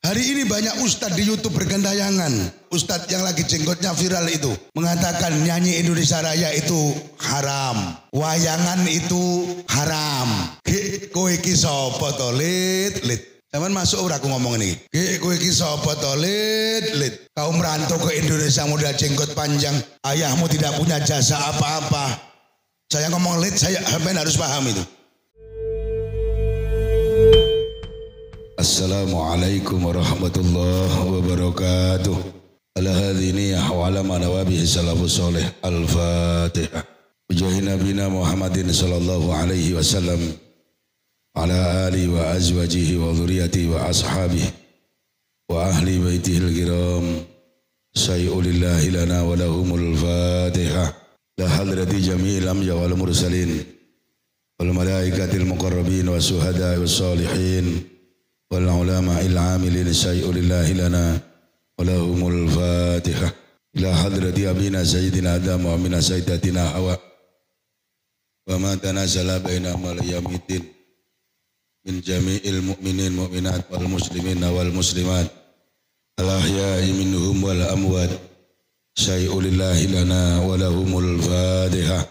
Hari ini banyak ustadz di YouTube bergentayangan. Ustadz yang lagi jenggotnya viral itu mengatakan nyanyi Indonesia Raya itu haram. Wayangan itu haram. Kowe iki sapa to lit. Zaman masuk ora aku ngomong ini. Kowe iki sapa to lit. Kau merantau ke Indonesia modal jenggot panjang. Ayahmu tidak punya jasa apa-apa. Saya ngomong lit, saya harus paham itu. Assalamualaikum warahmatullahi wabarakatuh. Ala hadhihi wa ala manawabihi salafus salih. Al-Fatihah. Bijahi nabina Muhammadin sallallahu alaihi wasallam. Ala alihi wa azwajihi wa dhurriyyatihi wa ashabihi wa ahli baitihil kiram. Sayyulillahi lana wa lahumul Fatihah. La hadrati jami'il anbiya wal mursalin wal malaikatil muqarrabin wa syuhada was salihin. Wal ulama'il 'amilin sayyulillahi lana wa lahumul Fatihah. Ila hadrati abina sayyidina Adam wa amina sayyidatina Hawa wa ma tanazala baina malayamitin min jami'il mu'minin mu'minat wal muslimin wal muslimat al ahya'i minhum wal amwat sayyulillahi lana wa lahumul Fatihah.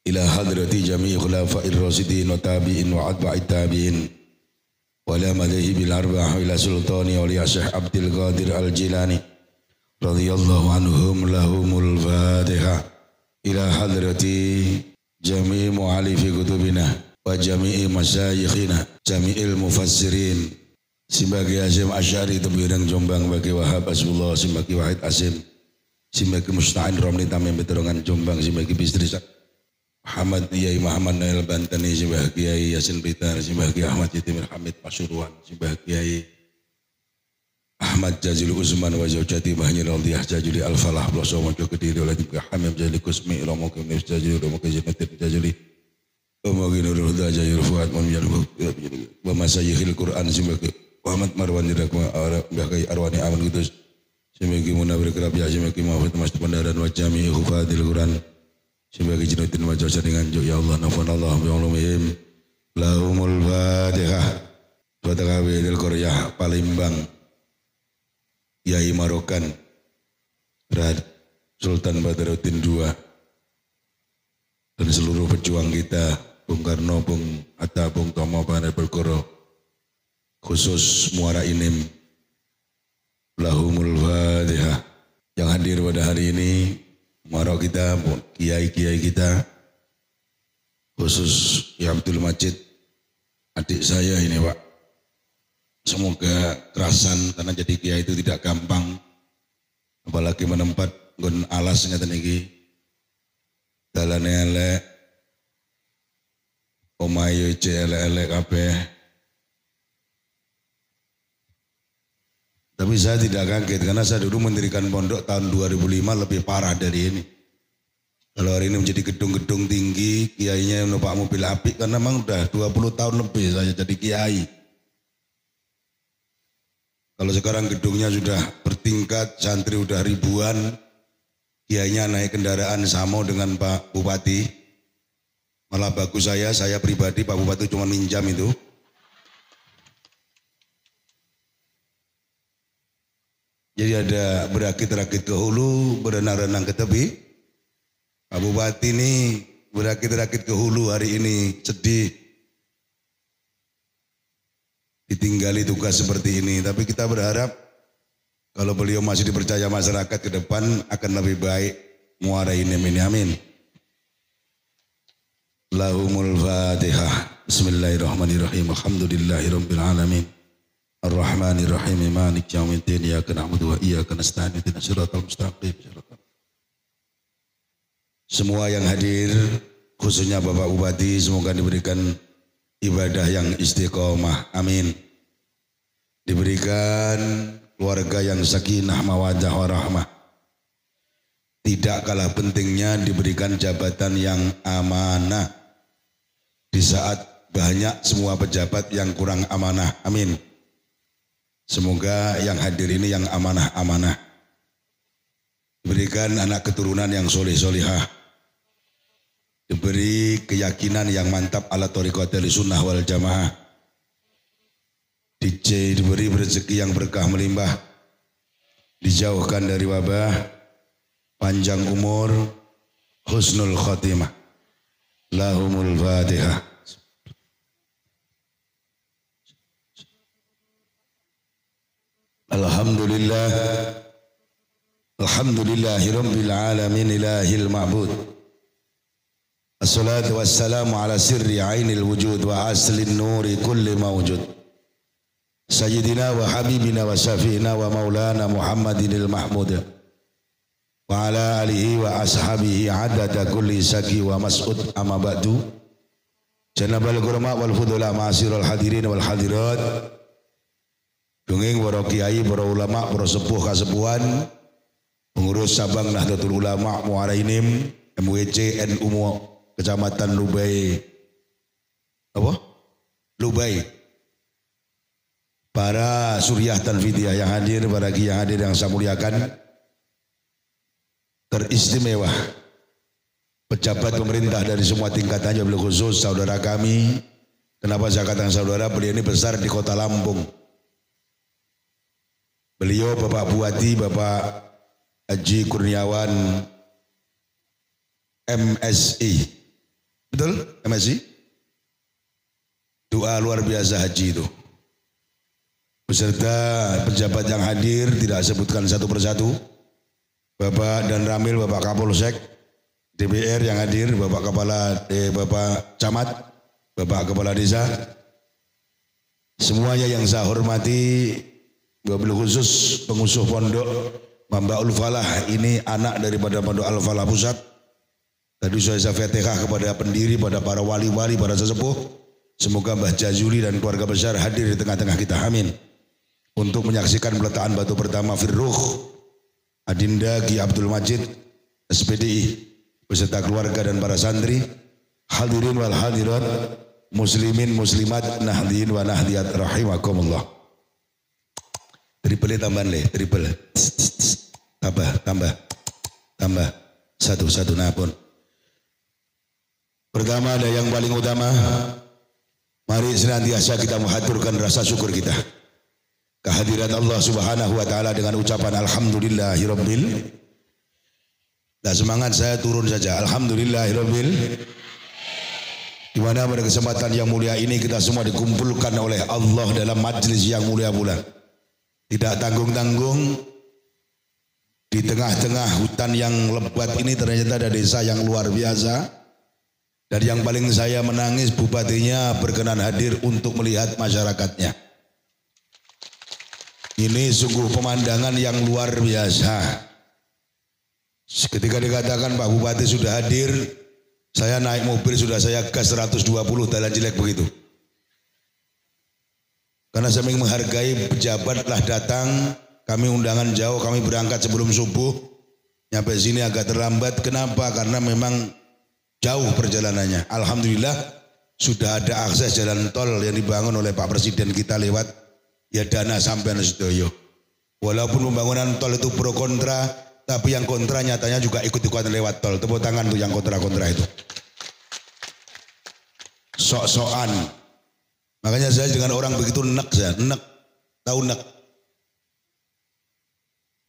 Ila hadrati jami'i khulafa'ir rasyidin wa tabi'in wa atba'it tabi'in wala madhihi bil arba'ah ila sultani awliya Syekh Abdul Qadir Al-Jilani radhiyallahu anhum lahumul Fatihah. Ila hadrati jami'i mu'alifi kutubina wa jami'i masyayikhina jami'il mufassirin Simbagi Asim Asy'ari Tebirang Jombang bagi Wahab Asbullah Simbagi Wahid Asim Simbagi Musta'in Romli Tamim Beterongan Jombang Simbagi Bistri Muhammad Yai Muhammad Nail Bantani Simbagi Yai Yasin Blitar Simbagi Ahmad Jitimir Hamid Pasuruan Simbagi Yai Ahmad Jazil Uzman wa Zawjati Bahnyir Aldiyah Jajuli Al-Falah Bloso Mojo Kediri oleh Tiga Hamim Jali Kusmi Romo Kemis Jajuli Romo Kejinatin Jajuli Romo Ginurul Huda Jajul Fuad Mamiyar wa Masayyihil Quran Simbagi Muhammad Marwan Jirakma Bahkai Arwani Aman Kudus Simbagi Munawir Kerabya Simbagi Mahfud Mas Pendaran wa Jami'i Hufadil Quran Simbagi Jinuddin Wajah Sadingan Ya Allah Nafan Allah Bi'ulumihim Lahumul Fatihah Fatihah Bidil Koryah Palimbang Yai Marokan Rad Sultan Badaruddin II dan seluruh pejuang kita Bung Karno, Bung Hatta, Bung Tomo, Pandai Berkoro khusus Muara Inim Lahumul Fatihah. Yang hadir pada hari ini Marok kita, kiai-kiai kita, khusus Ya Abdul Majid, adik saya ini Pak. Semoga kerasan karena jadi kiai itu tidak gampang, apalagi menempat gun alas ngeten iki. Dalane elek, omahe elek-elek kabeh. Tapi saya tidak kaget karena saya dulu mendirikan pondok tahun 2005 lebih parah dari ini. Kalau hari ini menjadi gedung-gedung tinggi, kiainya numpak mobil api karena memang udah 20 tahun lebih saya jadi kiai. Kalau sekarang gedungnya sudah bertingkat, santri udah ribuan, kiainya naik kendaraan sama dengan Pak Bupati. Malah bagus saya pribadi Pak Bupati cuma minjam itu. Jadi ada berakit-rakit ke hulu, berenang-renang ke tepi. Pak Bupati ini berakit-rakit ke hulu hari ini sedih. Ditinggali tugas seperti ini. Tapi kita berharap kalau beliau masih dipercaya masyarakat ke depan akan lebih baik Muara Inim ini. Amin. Lahumul Fatihah. Bismillahirrahmanirrahim. Alhamdulillahirabbil alamin. Ar-Rahmanir-Rahim Malik Yaumiddin Iyyaka na'budu wa iyyaka nasta'in ihdinas siratal mustaqim. Semua yang hadir khususnya Bapak Bupati semoga diberikan ibadah yang istiqomah. Amin. Diberikan keluarga yang sakinah mawaddah warahmah. Tidak kalah pentingnya diberikan jabatan yang amanah di saat banyak semua pejabat yang kurang amanah. Amin. Semoga yang hadir ini yang amanah-amanah. Diberikan anak keturunan yang soleh-solihah. Diberi keyakinan yang mantap ala thariqatil sunnah wal jamaah. diberi rezeki yang berkah melimpah, dijauhkan dari wabah, panjang umur, husnul khotimah. Lahumul Fatihah. Alhamdulillah. Alhamdulillahirabbil alamin ilahil ma'bud. Assalatu wassalamu ala sirri ainil wujud wa aslin nuri kulli mawjud. Sayyidina wa habibina wa syafi'ina wa maulana Muhammadinil mahmud. Wa ala alihi wa ashabihi adada kulli saki wa mas'ud amma ba'du. Janabal kurma wal fudula ma'asirul hadirin wal hadirat. Dunging para kiai, para ulama, para sepuh kasepuhan, pengurus Sabang Nahdlatul Ulama Muarainim, MWC NU Kecamatan Lubai. Apa? Lubai. Para suriah tanfidiyah yang hadir, para kiai yang hadir yang saya muliakan, teristimewa pejabat pemerintah dari semua tingkatannya, beliau khusus saudara kami. Kenapa saya katakan saudara? Beliau ini besar di kota Lampung. Beliau Bapak Buati, Bapak Haji Kurniawan MSI. Betul? MSI? Doa luar biasa haji itu. Beserta pejabat yang hadir, tidak sebutkan satu persatu. Bapak dan Ramil, Bapak Kapolsek, DPR yang hadir, Bapak Bapak Camat, Bapak Kepala Desa. Semuanya yang saya hormati, wabil khusus pengusuh pondok Mambaul Falah, ini anak daripada pondok Al-Falah Pusat. Tadi saya Fatihah kepada pendiri, pada para wali-wali, para sesepuh. Semoga Mbah Jazuli dan keluarga besar hadir di tengah-tengah kita, amin. Untuk menyaksikan peletakan batu pertama Firruh Adinda Ki Abdul Majid SPDI beserta keluarga dan para santri, hadirin wal hadirat, muslimin muslimat, nahdien wa nahdiyat rahimakumullah. Triple tambahan le, triple. Tambah. Satu napun. Pertama ada yang paling utama, mari senantiasa kita menghaturkan rasa syukur kita kehadirat Allah Subhanahu wa taala dengan ucapan alhamdulillahirabbil. Dan semangat saya turun saja, alhamdulillahirabbil. Di mana pada kesempatan yang mulia ini kita semua dikumpulkan oleh Allah dalam majlis yang mulia pula. Tidak tanggung-tanggung, di tengah-tengah hutan yang lebat ini ternyata ada desa yang luar biasa. Dan yang paling saya menangis, bupatinya berkenan hadir untuk melihat masyarakatnya. Ini sungguh pemandangan yang luar biasa. Ketika dikatakan Pak Bupati sudah hadir, saya naik mobil sudah saya gas 120 jalan jelek begitu. Karena saya ingin menghargai pejabat telah datang, kami undangan jauh, kami berangkat sebelum subuh, nyampe sini agak terlambat. Kenapa? Karena memang jauh perjalanannya. Alhamdulillah sudah ada akses jalan tol yang dibangun oleh Pak Presiden kita lewat ya dana sampean sedoyo. Walaupun pembangunan tol itu pro kontra, tapi yang kontra nyatanya juga ikut-ikutan lewat tol. Tepuk tangan tuh yang kontra-kontra itu. Sok-sokan. Makanya saya dengan orang begitu nek, tahu nek.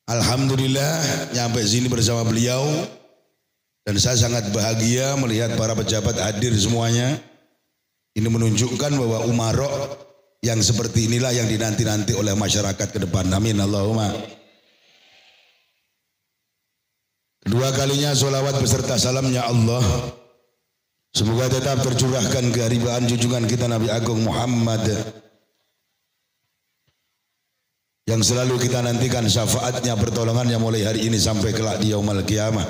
Alhamdulillah nyampe sini bersama beliau dan saya sangat bahagia melihat para pejabat hadir semuanya. Ini menunjukkan bahwa umarok yang seperti inilah yang dinanti-nanti oleh masyarakat ke depan. Amin Allahumma. Kedua kalinya sholawat beserta salamnya Allah. Semoga tetap tercurahkan keharibaan junjungan kita Nabi Agung Muhammad yang selalu kita nantikan syafaatnya, pertolongannya mulai hari ini sampai kelak di yaumul qiyamah.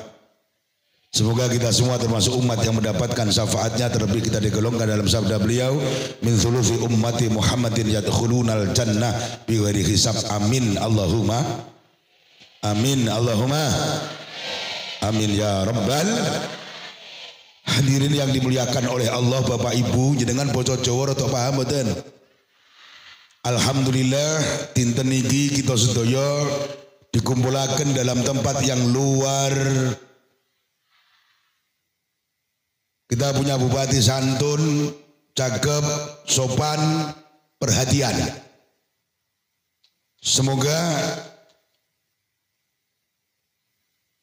Semoga kita semua termasuk umat yang mendapatkan syafaatnya, terlebih kita digolongkan dalam sabda beliau, min thuluthi ummati Muhammadin yadkhulunal jannah bighairi hisab. Amin Allahumma. Amin Allahumma. Amin ya rabbal. Hadirin yang dimuliakan oleh Allah, Bapak Ibu, jenengan bocah Jawa rada paham mboten? Alhamdulillah dinten niki kita sedaya dikumpulaken dalam tempat yang luar. Kita punya bupati santun, cakep, sopan, perhatian. Semoga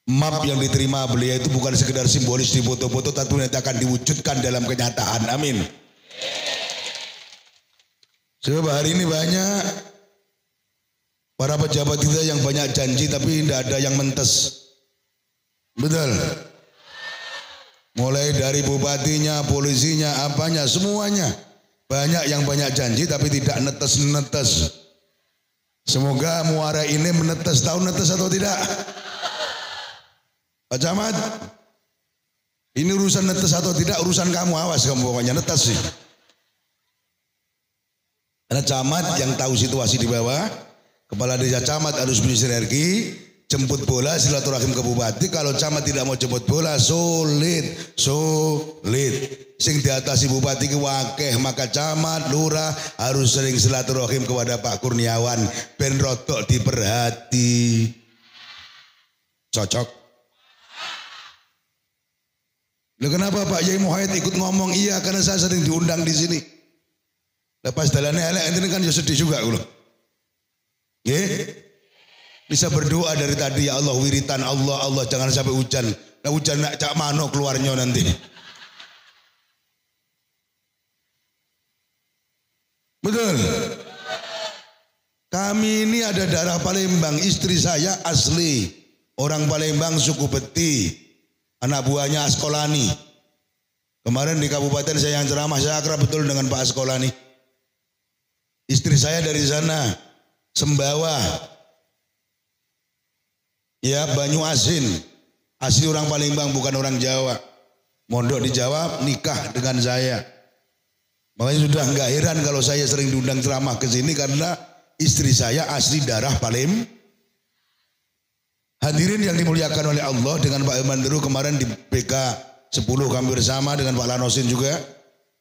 map yang diterima beliau itu bukan sekedar simbolis di foto-foto, tapi nanti akan diwujudkan dalam kenyataan. Amin. Sebab hari ini banyak para pejabat kita yang banyak janji tapi tidak ada yang mentes. Betul. Mulai dari bupatinya, polisinya, apanya, semuanya. Banyak yang banyak janji tapi tidak netes-netes. Semoga Muara ini menetes, tahu netes atau tidak? Pak Camat, ini urusan netes atau tidak, urusan kamu, awas kamu pokoknya netes sih. Karena camat yang tahu situasi di bawah, kepala desa camat harus bersinergi, jemput bola silaturahim ke bupati. Kalau camat tidak mau jemput bola, sulit. Sing diatasi bupati ke wakeh, maka camat, lurah harus sering silaturahim kepada Pak Kurniawan. Ben rotok diperhati. Cocok. Loh kenapa Pak Yai Muhammad ikut ngomong? Iya karena saya sering diundang di sini. Lepas jalannya elek ini kan ya sedih juga loh. Bisa berdoa dari tadi, ya Allah wiritan Allah jangan sampai hujan. Nah hujan nak cak mano keluarnya nanti. Betul. Kami ini ada darah Palembang, istri saya asli orang Palembang suku Beti, anak buahnya Askolani. Kemarin di kabupaten saya yang ceramah, saya akrab betul dengan Pak Askolani. Istri saya dari sana, Sembawa. Ya Banyu Asin, asli orang Palembang bukan orang Jawa. Mondok di Jawa, nikah dengan saya. Makanya sudah nggak heran kalau saya sering diundang ceramah ke sini karena istri saya asli darah Palembang. Hadirin yang dimuliakan oleh Allah, dengan Pak Ilman Deru kemarin di PK 10 kami bersama dengan Pak Lanosin juga.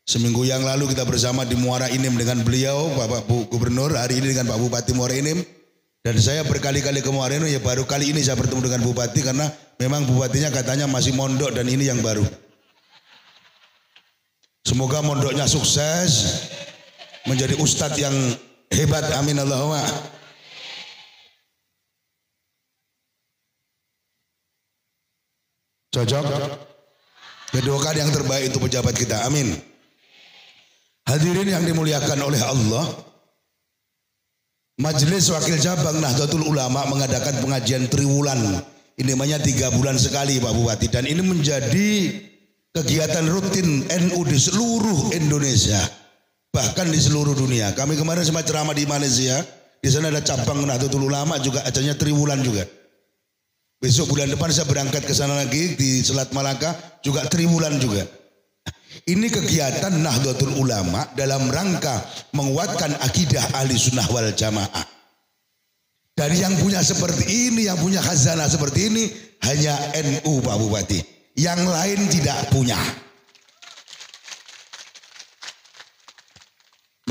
Seminggu yang lalu kita bersama di Muara Inim dengan beliau, Bapak Gubernur, hari ini dengan Pak Bupati Muara Inim. Dan saya berkali-kali ke Muara Inim, ya baru kali ini saya bertemu dengan Bupati karena memang Bupatinya katanya masih mondok dan ini yang baru. Semoga mondoknya sukses, menjadi ustadz yang hebat, amin Allahumma. Cocok? Kedoakan yang terbaik untuk pejabat kita, amin. Hadirin yang dimuliakan oleh Allah, Majelis Wakil Cabang Nahdlatul Ulama mengadakan pengajian triwulan. Ini namanya 3 bulan sekali Pak Bupati, dan ini menjadi kegiatan rutin NU di seluruh Indonesia, bahkan di seluruh dunia. Kami kemarin sempat ceramah di Malaysia, di sana ada cabang Nahdlatul Ulama juga, acaranya triwulan juga. Besok bulan depan saya berangkat ke sana lagi di Selat Malaka, juga triwulan juga. Ini kegiatan Nahdlatul Ulama dalam rangka menguatkan akidah ahli sunnah wal jamaah. Dari yang punya seperti ini, yang punya khazanah seperti ini, hanya NU Pak Bupati. Yang lain tidak punya.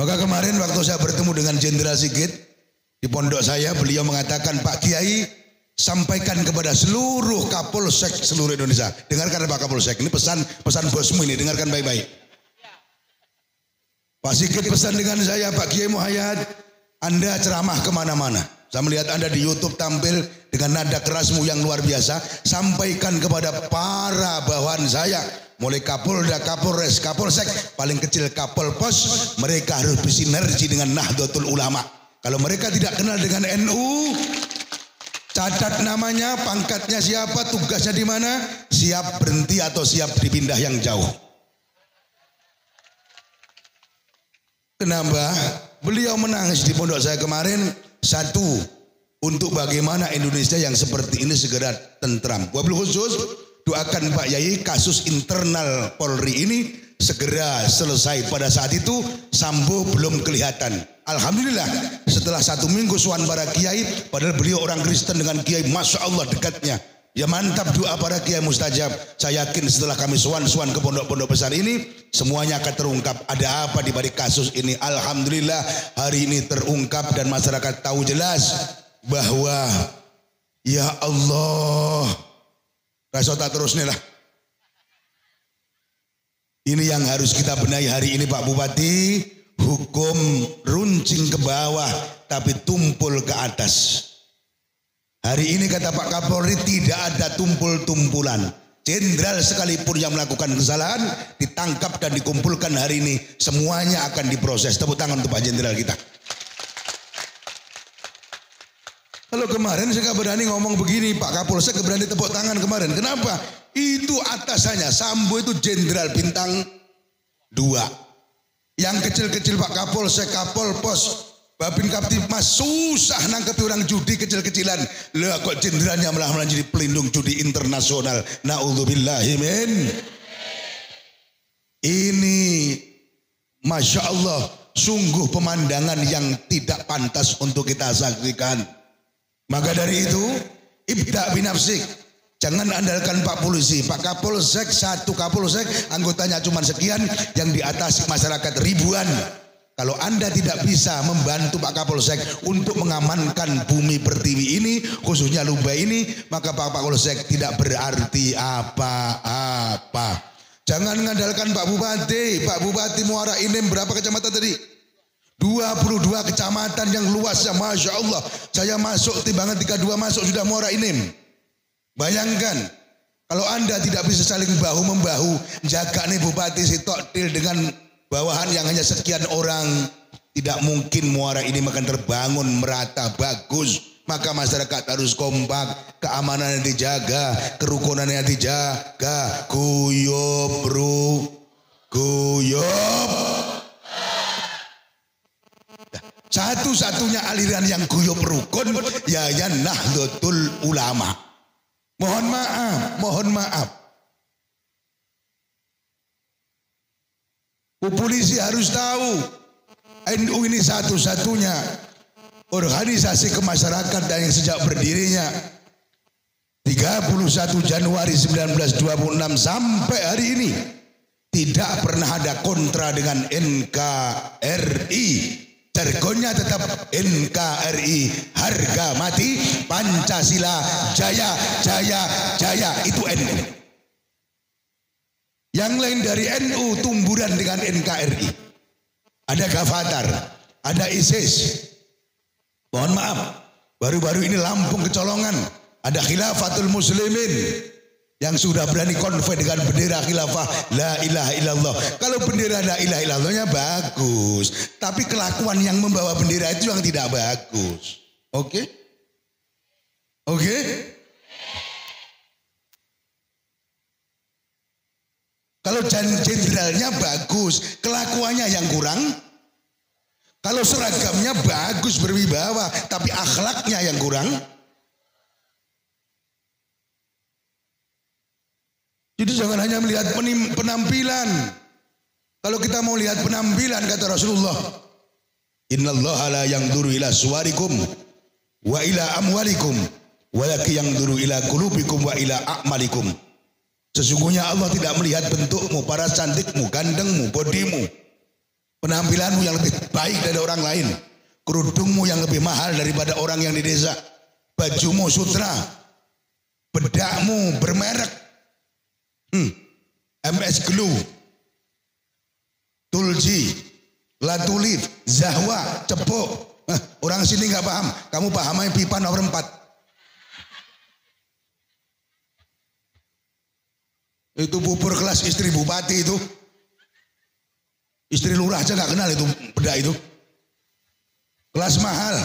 Maka kemarin waktu saya bertemu dengan Jenderal Sigit di pondok saya, beliau mengatakan, Pak Kiai sampaikan kepada seluruh Kapolsek seluruh Indonesia. Dengarkan Pak Kapolsek, ini pesan bosmu ini, dengarkan baik-baik. Pak Sigit pesan dengan saya, Pak Kiai Muhammad, Anda ceramah kemana-mana. Saya melihat Anda di YouTube tampil dengan nada kerasmu yang luar biasa. Sampaikan kepada para bawahan saya, mulai Kapolda, Kapolres, Kapolsek, paling kecil Kapolpos, mereka harus bersinergi dengan Nahdlatul Ulama. Kalau mereka tidak kenal dengan NU, catat namanya, pangkatnya siapa, tugasnya di mana, siap berhenti atau siap dipindah yang jauh. Kenapa? Beliau menangis di pondok saya kemarin. Satu, untuk bagaimana Indonesia yang seperti ini segera tentram. Wabil khusus, doakan Pak Yai kasus internal Polri ini segera selesai. Pada saat itu Sambo belum kelihatan. Alhamdulillah setelah 1 minggu suan para kiai, padahal beliau orang Kristen dengan kiai, Masya Allah dekatnya. Ya mantap doa para kiai mustajab. Saya yakin setelah kami suan-suan ke pondok-pondok besar ini, semuanya akan terungkap ada apa di balik kasus ini. Alhamdulillah hari ini terungkap dan masyarakat tahu jelas bahwa ya Allah, rasota terus nih lah. Ini yang harus kita benahi hari ini Pak Bupati. Hukum runcing ke bawah, tapi tumpul ke atas. Hari ini kata Pak Kapolri tidak ada tumpul-tumpulan. Jenderal sekalipun yang melakukan kesalahan ditangkap dan dikumpulkan hari ini, semuanya akan diproses. Tepuk tangan untuk Pak Jenderal kita. Kalau kemarin saya nggak berani ngomong begini, Pak Kapolsek berani tepuk tangan kemarin. Kenapa? Itu atasannya, Sambo itu jenderal bintang 2. Yang kecil-kecil Pak Kapolsek, Kapolpos, Babin Kaptipmas susah nangkep orang judi kecil-kecilan. Lah kok jenderalnya malah menjadi pelindung judi internasional. Na'udzubillahi min. Ini Masya Allah, sungguh pemandangan yang tidak pantas untuk kita saksikan. Maka dari itu, ibda binafsik. Jangan andalkan Pak Polisi, Pak Kapolsek, satu Kapolsek, anggotanya cuma sekian, yang di atas masyarakat ribuan. Kalau Anda tidak bisa membantu Pak Kapolsek untuk mengamankan bumi pertiwi ini, khususnya Lumba ini, maka Pak Kapolsek tidak berarti apa-apa. Jangan mengandalkan Pak Bupati. Pak Bupati Muara Enim berapa kecamatan tadi? 22 kecamatan yang luasnya, Masya Allah. Saya masuk, timbangan 32 masuk sudah Muara Enim. Bayangkan, kalau Anda tidak bisa saling bahu-membahu, jaga nih Bupati Sitoktil dengan bawahan yang hanya sekian orang, tidak mungkin Muara Enim akan terbangun merata bagus. Maka masyarakat harus kompak, keamanannya dijaga, kerukunannya dijaga. Guyub bro, guyub. Satu-satunya aliran yang guyub rukun ya Nahdlatul Ulama. Mohon maaf. Polisi harus tahu NU ini satu-satunya organisasi kemasyarakatan yang sejak berdirinya 31 Januari 1926 sampai hari ini tidak pernah ada kontra dengan NKRI. Jargonnya tetap NKRI, harga mati Pancasila, jaya, jaya, jaya. Itu NU. Yang lain dari NU tumburan dengan NKRI. Ada Gavatar, ada ISIS. Mohon maaf, baru-baru ini Lampung kecolongan. Ada Khilafatul Muslimin yang sudah berani konvoy dengan bendera khilafah la ilaha illallah. Kalau bendera la ilaha illallahnya bagus, tapi kelakuan yang membawa bendera itu yang tidak bagus. Oke? Kalau jenderalnya bagus, kelakuannya yang kurang. Kalau seragamnya bagus berwibawa, tapi akhlaknya yang kurang. Jadi jangan hanya melihat penampilan. Kalau kita mau lihat penampilan, kata Rasulullah, innallaha la yanzuru ila suwarikum wa ila amwalikum walakin yanzuru ila qulubikum wa ila a'malikum. Sesungguhnya Allah tidak melihat bentukmu, paras cantikmu, gantengmu, bodimu, penampilanmu yang lebih baik dari orang lain, kerudungmu yang lebih mahal daripada orang yang di desa, bajumu sutra, bedakmu bermerek, MS Glue, Tulji, Latulif, Zahwa, Cepuk. Orang sini nggak paham, kamu pahamnya pipa nomor 4. Itu bubur kelas istri bupati itu. Istri lurah aja nggak kenal itu bedak itu. Kelas mahal.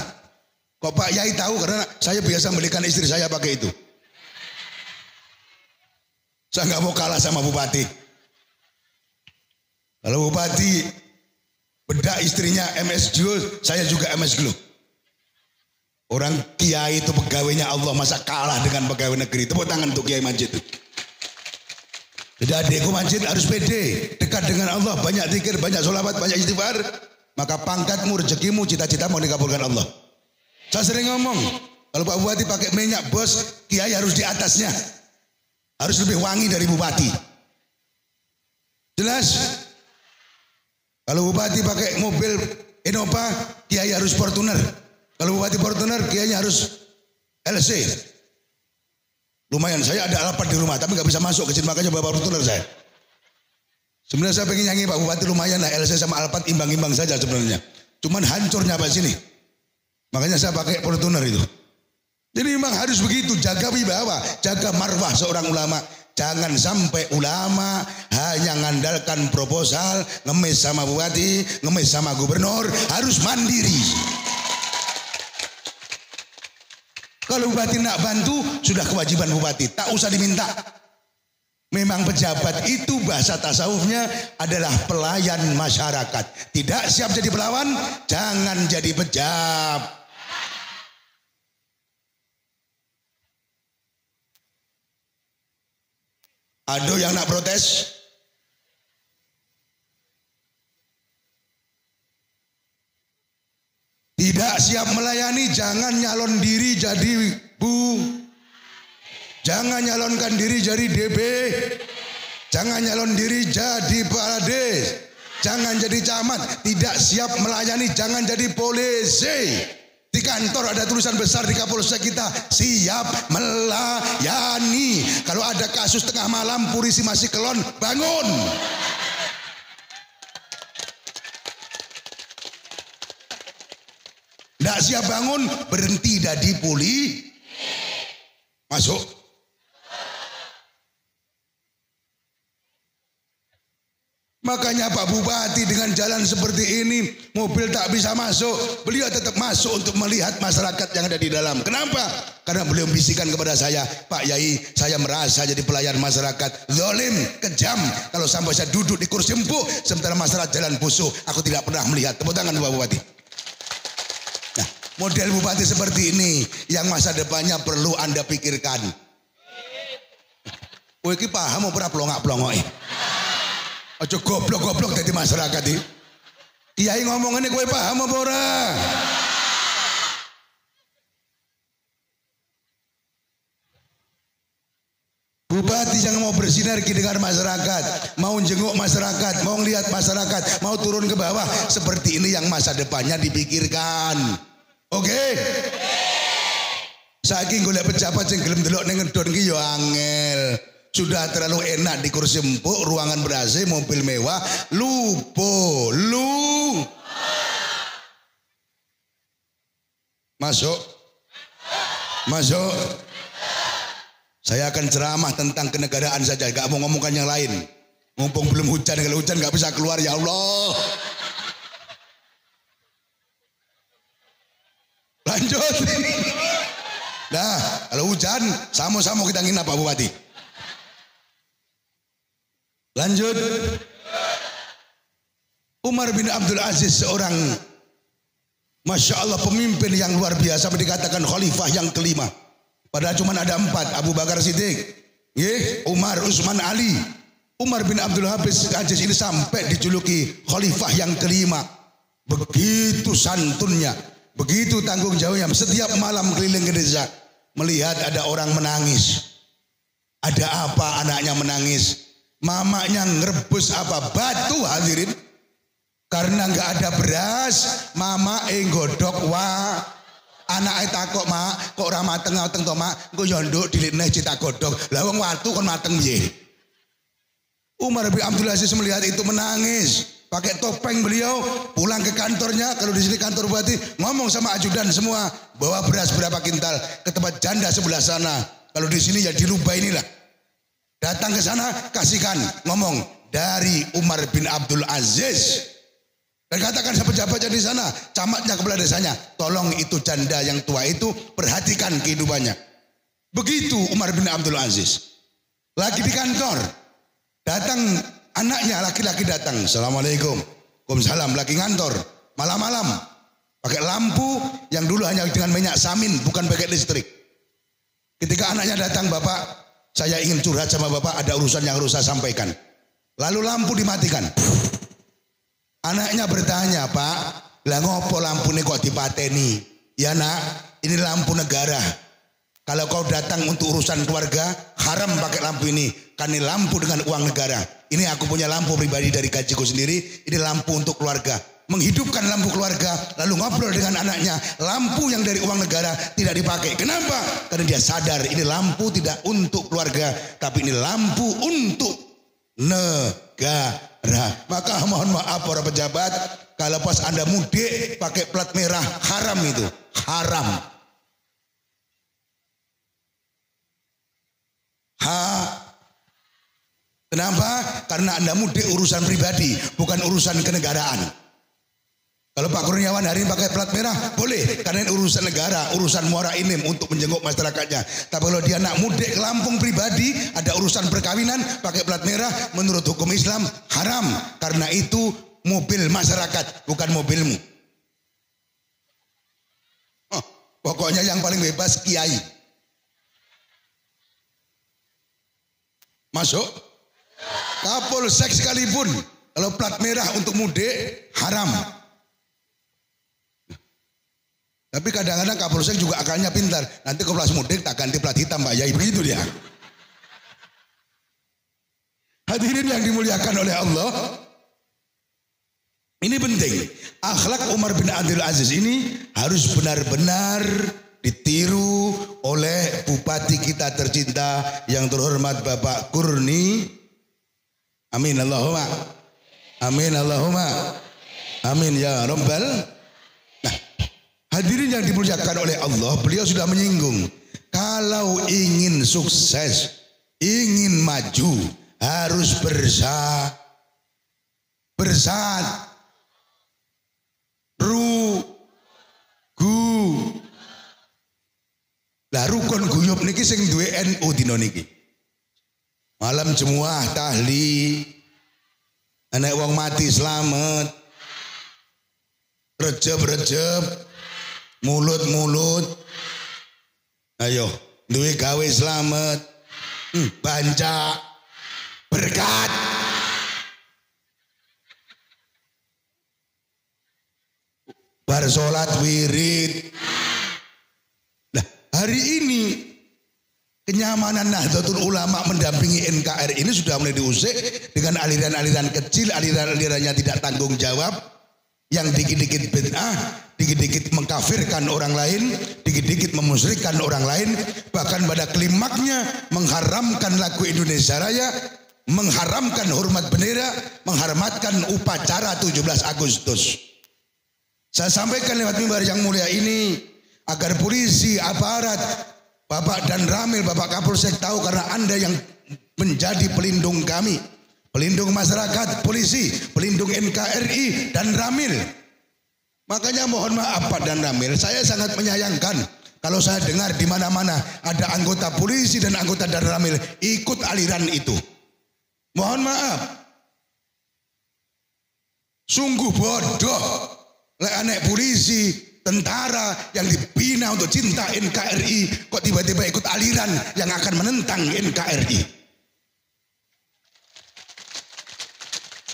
Kok Pak Yai tahu? Karena saya biasa belikan istri saya pakai itu. Saya nggak mau kalah sama bupati. Kalau bupati bedak istrinya MS Glue, saya juga MS Glue. Orang kiai itu pegawainya Allah, masa kalah dengan pegawai negeri? Tepuk tangan untuk Kiai Majid. Jadi adikku Majid harus pede, dekat dengan Allah, banyak zikir, banyak sholawat, banyak istighfar. Maka pangkatmu, rezekimu, cita-citamu dikabulkan Allah. Saya sering ngomong, kalau Pak Bupati pakai minyak bos, kiai harus di atasnya. Harus lebih wangi dari bupati. Jelas? Kalau bupati pakai mobil Innova, kiai harus Fortuner. Kalau bupati Fortuner, kiainya harus LC. Lumayan, saya ada Alphard di rumah, tapi nggak bisa masuk kecil, makanya bawa Fortuner saya. Sebenarnya saya pengen nyanyi Pak Bupati, lumayan lah LC sama Alphard imbang-imbang saja sebenarnya. Cuman hancurnya Pak sini. Makanya saya pakai Fortuner itu. Jadi memang harus begitu, jaga wibawa, jaga marwah seorang ulama. Jangan sampai ulama hanya mengandalkan proposal, ngemis sama bupati, ngemis sama gubernur, harus mandiri. Kalau bupati nak bantu, sudah kewajiban bupati, tak usah diminta. Memang pejabat itu bahasa tasawufnya adalah pelayan masyarakat. Tidak siap jadi pelawan, jangan jadi pejabat. Ada yang nak protes? Tidak siap melayani, jangan nyalon diri jadi Bu. Jangan nyalonkan diri jadi DB. Jangan nyalon diri jadi Parades. Jangan jadi camat. Tidak siap melayani, jangan jadi polisi. Di kantor ada tulisan besar di Kapolsek kita, siap melayani. Kalau ada kasus tengah malam, polisi masih kelon, bangun. Tidak siap bangun, berhenti jadi poli. Masuk. Makanya Pak Bupati dengan jalan seperti ini, mobil tak bisa masuk, beliau tetap masuk untuk melihat masyarakat yang ada di dalam. Kenapa? Karena beliau bisikan kepada saya, Pak Yai, saya merasa jadi pelayan masyarakat zalim, kejam. Kalau sampai saya duduk di kursi empuk, sementara masyarakat jalan busuk, aku tidak pernah melihat. Tepuk tangan Pak Bupati. Nah, model bupati seperti ini yang masa depannya perlu Anda pikirkan. Kowe iki paham ora plongak-plongok? Aja goblok-goblok dari masyarakat ini. Kiai ngomong ini kowe paham apa ora? Bupati yang mau bersinergi dengan masyarakat, mau jenguk masyarakat, mau lihat masyarakat, mau turun ke bawah, seperti ini yang masa depannya dipikirkan. Oke? Saking golek pejabat sing gelem delok ning ngedon ki yo angel. Sudah terlalu enak di kursi empuk, ruangan ber-AC, mobil mewah, lupa, Masuk. Saya akan ceramah tentang kenegaraan saja, gak mau ngomongkan yang lain. Mumpung belum hujan, kalau hujan gak bisa keluar, ya Allah. Lanjut. Nah, kalau hujan, sama-sama kita nginap Pak Bupati. Lanjut. Umar bin Abdul Aziz seorang Masya Allah pemimpin yang luar biasa, dikatakan khalifah yang kelima. Padahal cuma ada 4, Abu Bakar Siddiq, Umar, Utsman, Ali. Umar bin Abdul Aziz ini sampai dijuluki khalifah yang kelima. Begitu santunnya, begitu tanggung jawabnya. Setiap malam keliling ke desa, melihat ada orang menangis. Ada apa anaknya menangis? Mamanya ngerebus apa? Batu hadirin. Karena nggak ada beras, mama nggodhok wa. Anake takok, "Mak, kok ora mateng-mateng to, Mak? Engko yo nduk dilekne cita godhog. Lah wong watu kon mateng piye?" Umar bin Abdul Aziz melihat itu menangis. Pakai topeng beliau pulang ke kantornya. Kalau di sini kantor bupati, ngomong sama ajudan semua, bawa beras berapa kintal ke tempat janda sebelah sana. Kalau di sini ya di Lubai inilah. Datang ke sana, kasihkan, ngomong dari Umar bin Abdul Aziz. Dan katakan pejabatnya di sana, camatnya kepala desanya, tolong itu janda yang tua itu perhatikan kehidupannya. Begitu Umar bin Abdul Aziz. Lagi di kantor, datang anaknya laki-laki datang, "Assalamualaikum." "Waalaikumsalam." Lagi ngantor, malam-malam, pakai lampu yang dulu hanya dengan minyak samin, bukan pakai listrik. Ketika anaknya datang, "Bapak, saya ingin curhat sama Bapak, ada urusan yang harus saya sampaikan." Lalu lampu dimatikan. Anaknya bertanya, "Pak, lah ngopo lampu ini kok dipateni?" "Ya nak, ini lampu negara. Kalau kau datang untuk urusan keluarga, haram pakai lampu ini. Karena ini lampu dengan uang negara. Ini aku punya lampu pribadi dari gajiku sendiri. Ini lampu untuk keluarga." Menghidupkan lampu keluarga, lalu ngobrol dengan anaknya. Lampu yang dari uang negara tidak dipakai. Kenapa? Karena dia sadar ini lampu tidak untuk keluarga, tapi ini lampu untuk negara. Maka mohon maaf para pejabat, kalau pas Anda mudik pakai plat merah, haram itu. haram. Kenapa? Karena Anda mudik urusan pribadi, bukan urusan kenegaraan. Kalau Pak Kurniawan hari ini pakai plat merah, boleh. Karena ini urusan negara, urusan muara inim untuk menjenguk masyarakatnya. Tapi kalau dia nak mudik ke Lampung pribadi, ada urusan perkawinan, pakai plat merah, menurut hukum Islam haram. Karena itu mobil masyarakat, bukan mobilmu. Pokoknya yang paling bebas kiai. Masuk? Kapolsek sekalipun, kalau plat merah untuk mudik, haram. Tapi kadang-kadang Kapolsek juga akalnya pintar. Nanti kalau pas mudik tak ganti plat hitam Pak Yai, begitu dia. Hadirin yang dimuliakan oleh Allah, ini penting. Akhlak Umar bin Abdul Aziz ini harus benar-benar ditiru oleh Bupati kita tercinta yang terhormat Bapak Kurni. Amin Allahumma. Amin Allahumma. Amin ya Rabbal. Hadirin yang dimuliakan oleh Allah, beliau sudah menyinggung. Kalau ingin sukses, ingin maju, harus bersat. Lah rukun guyub niki sing duwe NU dina niki. Malam Jumat tahli, anak wong mati selamat, rejeb-rejeb, mulut-mulut, ayo duwe gawe selamat, banca berkat. Bar salat wirid. Nah, hari ini kenyamanan Nahdlatul Ulama mendampingi NKRI ini sudah mulai diusik dengan aliran-aliran kecil, aliran-alirannya tidak tanggung jawab, yang dikit-dikit bid'ah, dikit-dikit mengkafirkan orang lain, dikit-dikit memusyrikkan orang lain, bahkan pada klimaknya mengharamkan lagu Indonesia Raya, mengharamkan hormat bendera, mengharamkan upacara 17 Agustus. Saya sampaikan lewat mimbar yang mulia ini agar polisi, aparat, Bapak dan Ramil, Bapak Kapolsek tahu, karena Anda yang menjadi pelindung kami, pelindung masyarakat, polisi, pelindung NKRI dan Ramil. Makanya mohon maaf Pak dan Ramil, saya sangat menyayangkan kalau saya dengar di mana-mana ada anggota polisi dan anggota dan Ramil ikut aliran itu. Mohon maaf. Sungguh bodoh. Lek anak polisi, tentara yang dibina untuk cinta NKRI kok tiba-tiba ikut aliran yang akan menentang NKRI.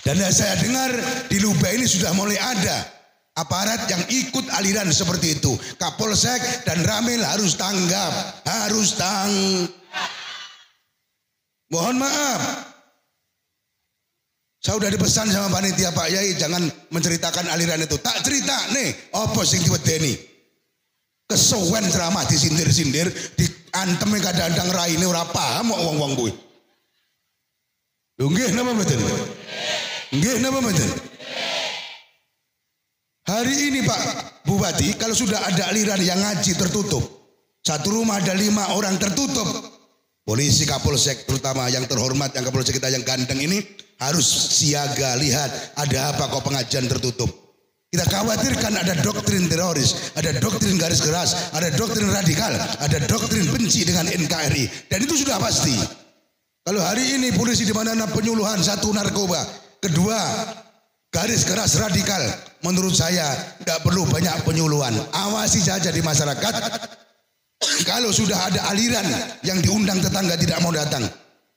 Dan saya dengar di Lubai ini sudah mulai ada aparat yang ikut aliran seperti itu. Kapolsek dan Ramil harus tanggap, Mohon maaf. Saya sudah dipesan sama panitia Pak Yai jangan menceritakan aliran itu. Tak cerita nih, apa sing diwedeni. Kesuwen ceramah disindir-sindir, diantemi kadang-kadang raine ora paham kok wong-wong kuwi. Lho nggih napa mboten? Nggih napa mboten? Hari ini Pak Bupati, kalau sudah ada aliran yang ngaji tertutup, satu rumah ada 5 orang tertutup, polisi Kapolsek terutama yang terhormat, yang Kapolsek kita yang ganteng ini harus siaga, lihat ada apa kok pengajian tertutup. Kita khawatirkan ada doktrin teroris, ada doktrin garis keras, ada doktrin radikal, ada doktrin benci dengan NKRI, dan itu sudah pasti. Kalau hari ini polisi di mana penyuluhan, 1 narkoba, 2 garis keras radikal, menurut saya tidak perlu banyak penyuluhan. Awasi saja di masyarakat. Kalau sudah ada aliran yang diundang tetangga tidak mau datang,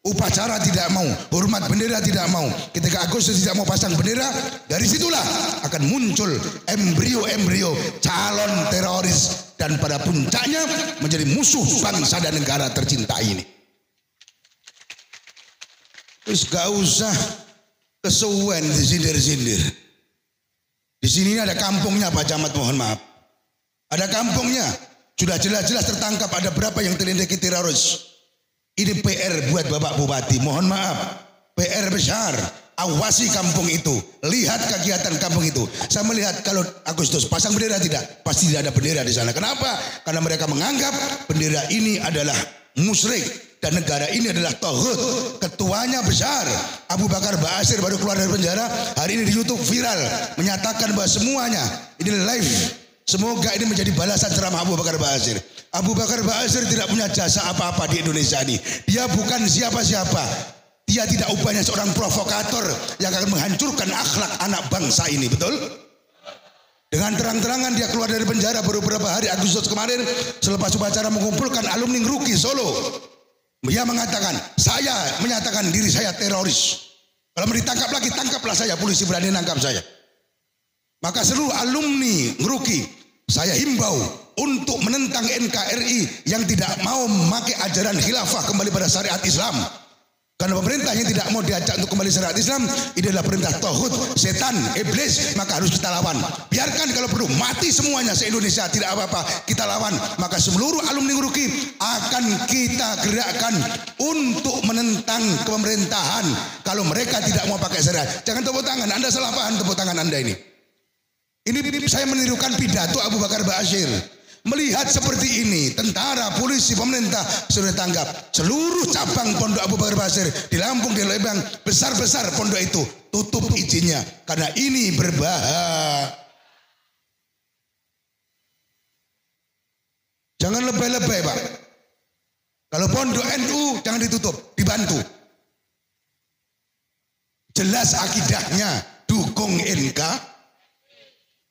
upacara tidak mau, hormat bendera tidak mau, ketika Agustus tidak mau pasang bendera, dari situlah akan muncul embrio-embrio calon teroris dan pada puncaknya menjadi musuh bangsa dan negara tercinta ini. Terus gak usah kesuwen disindir-sindir. Di sini ada kampungnya Pak Camat, mohon maaf. Ada kampungnya, sudah jelas-jelas tertangkap ada berapa yang terindiki teroris. Ini PR buat Bapak Bupati, mohon maaf, PR besar. awasi kampung itu, lihat kegiatan kampung itu. Saya melihat kalau Agustus pasang bendera tidak, pasti tidak ada bendera di sana. Kenapa? Karena mereka menganggap bendera ini adalah musyrik dan negara ini adalah tauhid. Ketuanya besar Abu Bakar Ba'asyir baru keluar dari penjara, hari ini di YouTube viral menyatakan bahwa semuanya ini live. Semoga ini menjadi balasan ceramah Abu Bakar Ba'asyir. Abu Bakar Ba'asyir tidak punya jasa apa-apa di Indonesia ini. Dia bukan siapa-siapa. Dia tidak upahnya seorang provokator yang akan menghancurkan akhlak anak bangsa ini, betul? Dengan terang-terangan dia keluar dari penjara baru beberapa hari Agustus kemarin selepas upacara mengumpulkan alumni Ngeruki Solo. Dia mengatakan, saya menyatakan diri saya teroris. Kalau mau ditangkap lagi, tangkaplah saya, polisi berani nangkap saya. Maka seluruh alumni Ngeruki, saya himbau untuk menentang NKRI yang tidak mau memakai ajaran khilafah kembali pada syariat Islam. Karena pemerintah yang tidak mau diajak untuk kembali syariat Islam, ini adalah perintah tauhid, setan, iblis, maka harus kita lawan. Biarkan kalau perlu mati semuanya se-Indonesia, tidak apa-apa, kita lawan. Maka seluruh alumni Ngeruki akan kita gerakkan untuk menentang pemerintahan. Kalau mereka tidak mau pakai syariat, jangan tepuk tangan, Anda salah paham tepuk tangan Anda ini. Ini saya menirukan pidato Abu Bakar Ba'asyir. Melihat seperti ini, tentara, polisi, pemerintah sudah tanggap. Seluruh cabang pondok Abu Bakar Ba'asyir di Lampung, di Lembang, besar-besar pondok itu tutup izinnya karena ini berbahaya. Jangan lebay-lebay, Pak. Kalau pondok NU jangan ditutup, dibantu. Jelas akidahnya dukung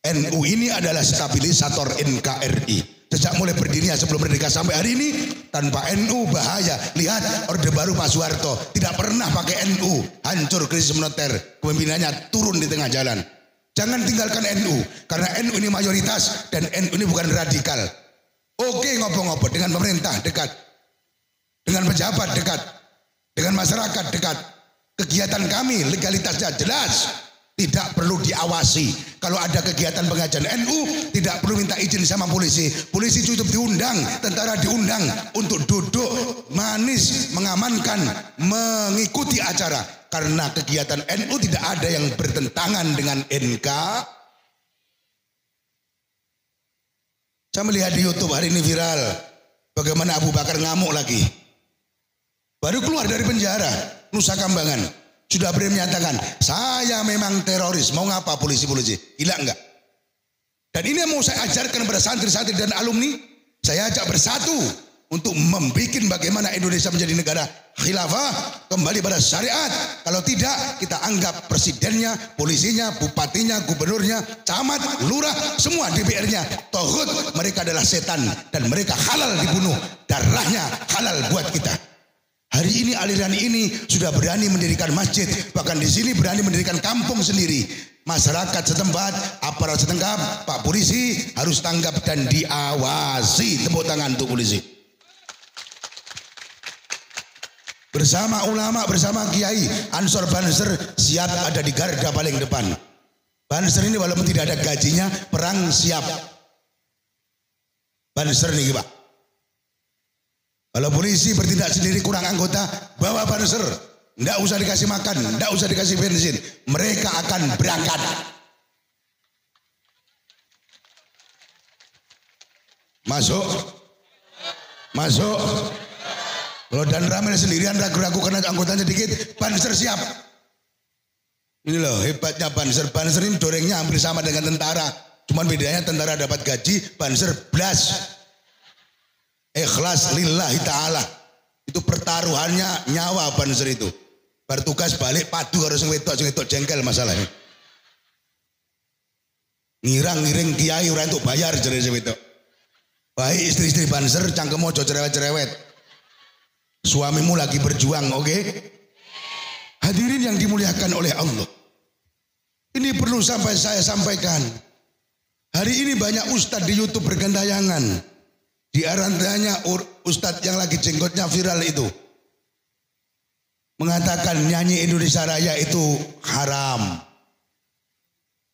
NU ini adalah stabilisator NKRI. Sejak mulai berdirinya sebelum merdeka sampai hari ini tanpa NU bahaya. Lihat Orde Baru Pak Soeharto tidak pernah pakai NU, hancur krisis moneter, kepemimpinannya turun di tengah jalan. Jangan tinggalkan NU karena NU ini mayoritas dan NU ini bukan radikal. Oke, ngobrol-ngobrol dengan pemerintah dekat, dengan pejabat dekat, dengan masyarakat dekat. Kegiatan kami legalitasnya jelas. Tidak perlu diawasi. Kalau ada kegiatan pengajian NU, tidak perlu minta izin sama polisi. Polisi cukup diundang, tentara diundang untuk duduk manis, mengamankan, mengikuti acara. Karena kegiatan NU tidak ada yang bertentangan dengan NK. Saya melihat di YouTube hari ini viral, bagaimana Abu Bakar ngamuk lagi. Baru keluar dari penjara, Nusa Kambangan. Sudah berani menyatakan, saya memang teroris. Mau ngapa polisi-polisi? Gila enggak? Dan ini yang mau saya ajarkan kepada santri-santri dan alumni. Saya ajak bersatu untuk membuat bagaimana Indonesia menjadi negara khilafah, kembali pada syariat. Kalau tidak, kita anggap presidennya, polisinya, bupatinya, gubernurnya, camat, lurah, semua DPR-nya tauhid. Mereka adalah setan dan mereka halal dibunuh. Darahnya halal buat kita. Hari ini aliran ini sudah berani mendirikan masjid, bahkan di sini berani mendirikan kampung sendiri. Masyarakat setempat, aparat setempat, Pak Polisi harus tanggap dan diawasi. Tepuk tangan untuk polisi. Bersama ulama, bersama kiai, Ansor Banser siap ada di garda paling depan. Banser ini walaupun tidak ada gajinya, perang siap. Banser nih Pak. Kalau polisi bertindak sendiri kurang anggota, bawa Banser. Tidak usah dikasih makan, tidak usah dikasih bensin. Mereka akan berangkat. Masuk. Masuk. Kalau Dan Ramil sendirian ragu-ragu karena anggotanya dikit, Banser siap. Ini loh hebatnya Banser. Banser ini dorengnya hampir sama dengan tentara. Cuman bedanya tentara dapat gaji, Banser blas. Ikhlas lillahi ta'ala. Itu pertaruhannya nyawa Banser itu. Bertugas balik padu harus ngewetok jengkel masalahnya. Ngirang-ngiring kiai orang untuk bayar jadi sewetok. Baik istri-istri Banser cangkem ojo cerewet-cerewet. Suamimu lagi berjuang, oke? Hadirin yang dimuliakan oleh Allah. Ini perlu sampai saya sampaikan. Hari ini banyak ustadz di YouTube bergandayangan. Di antaranya ustadz yang lagi jenggotnya viral itu mengatakan nyanyi Indonesia Raya itu haram,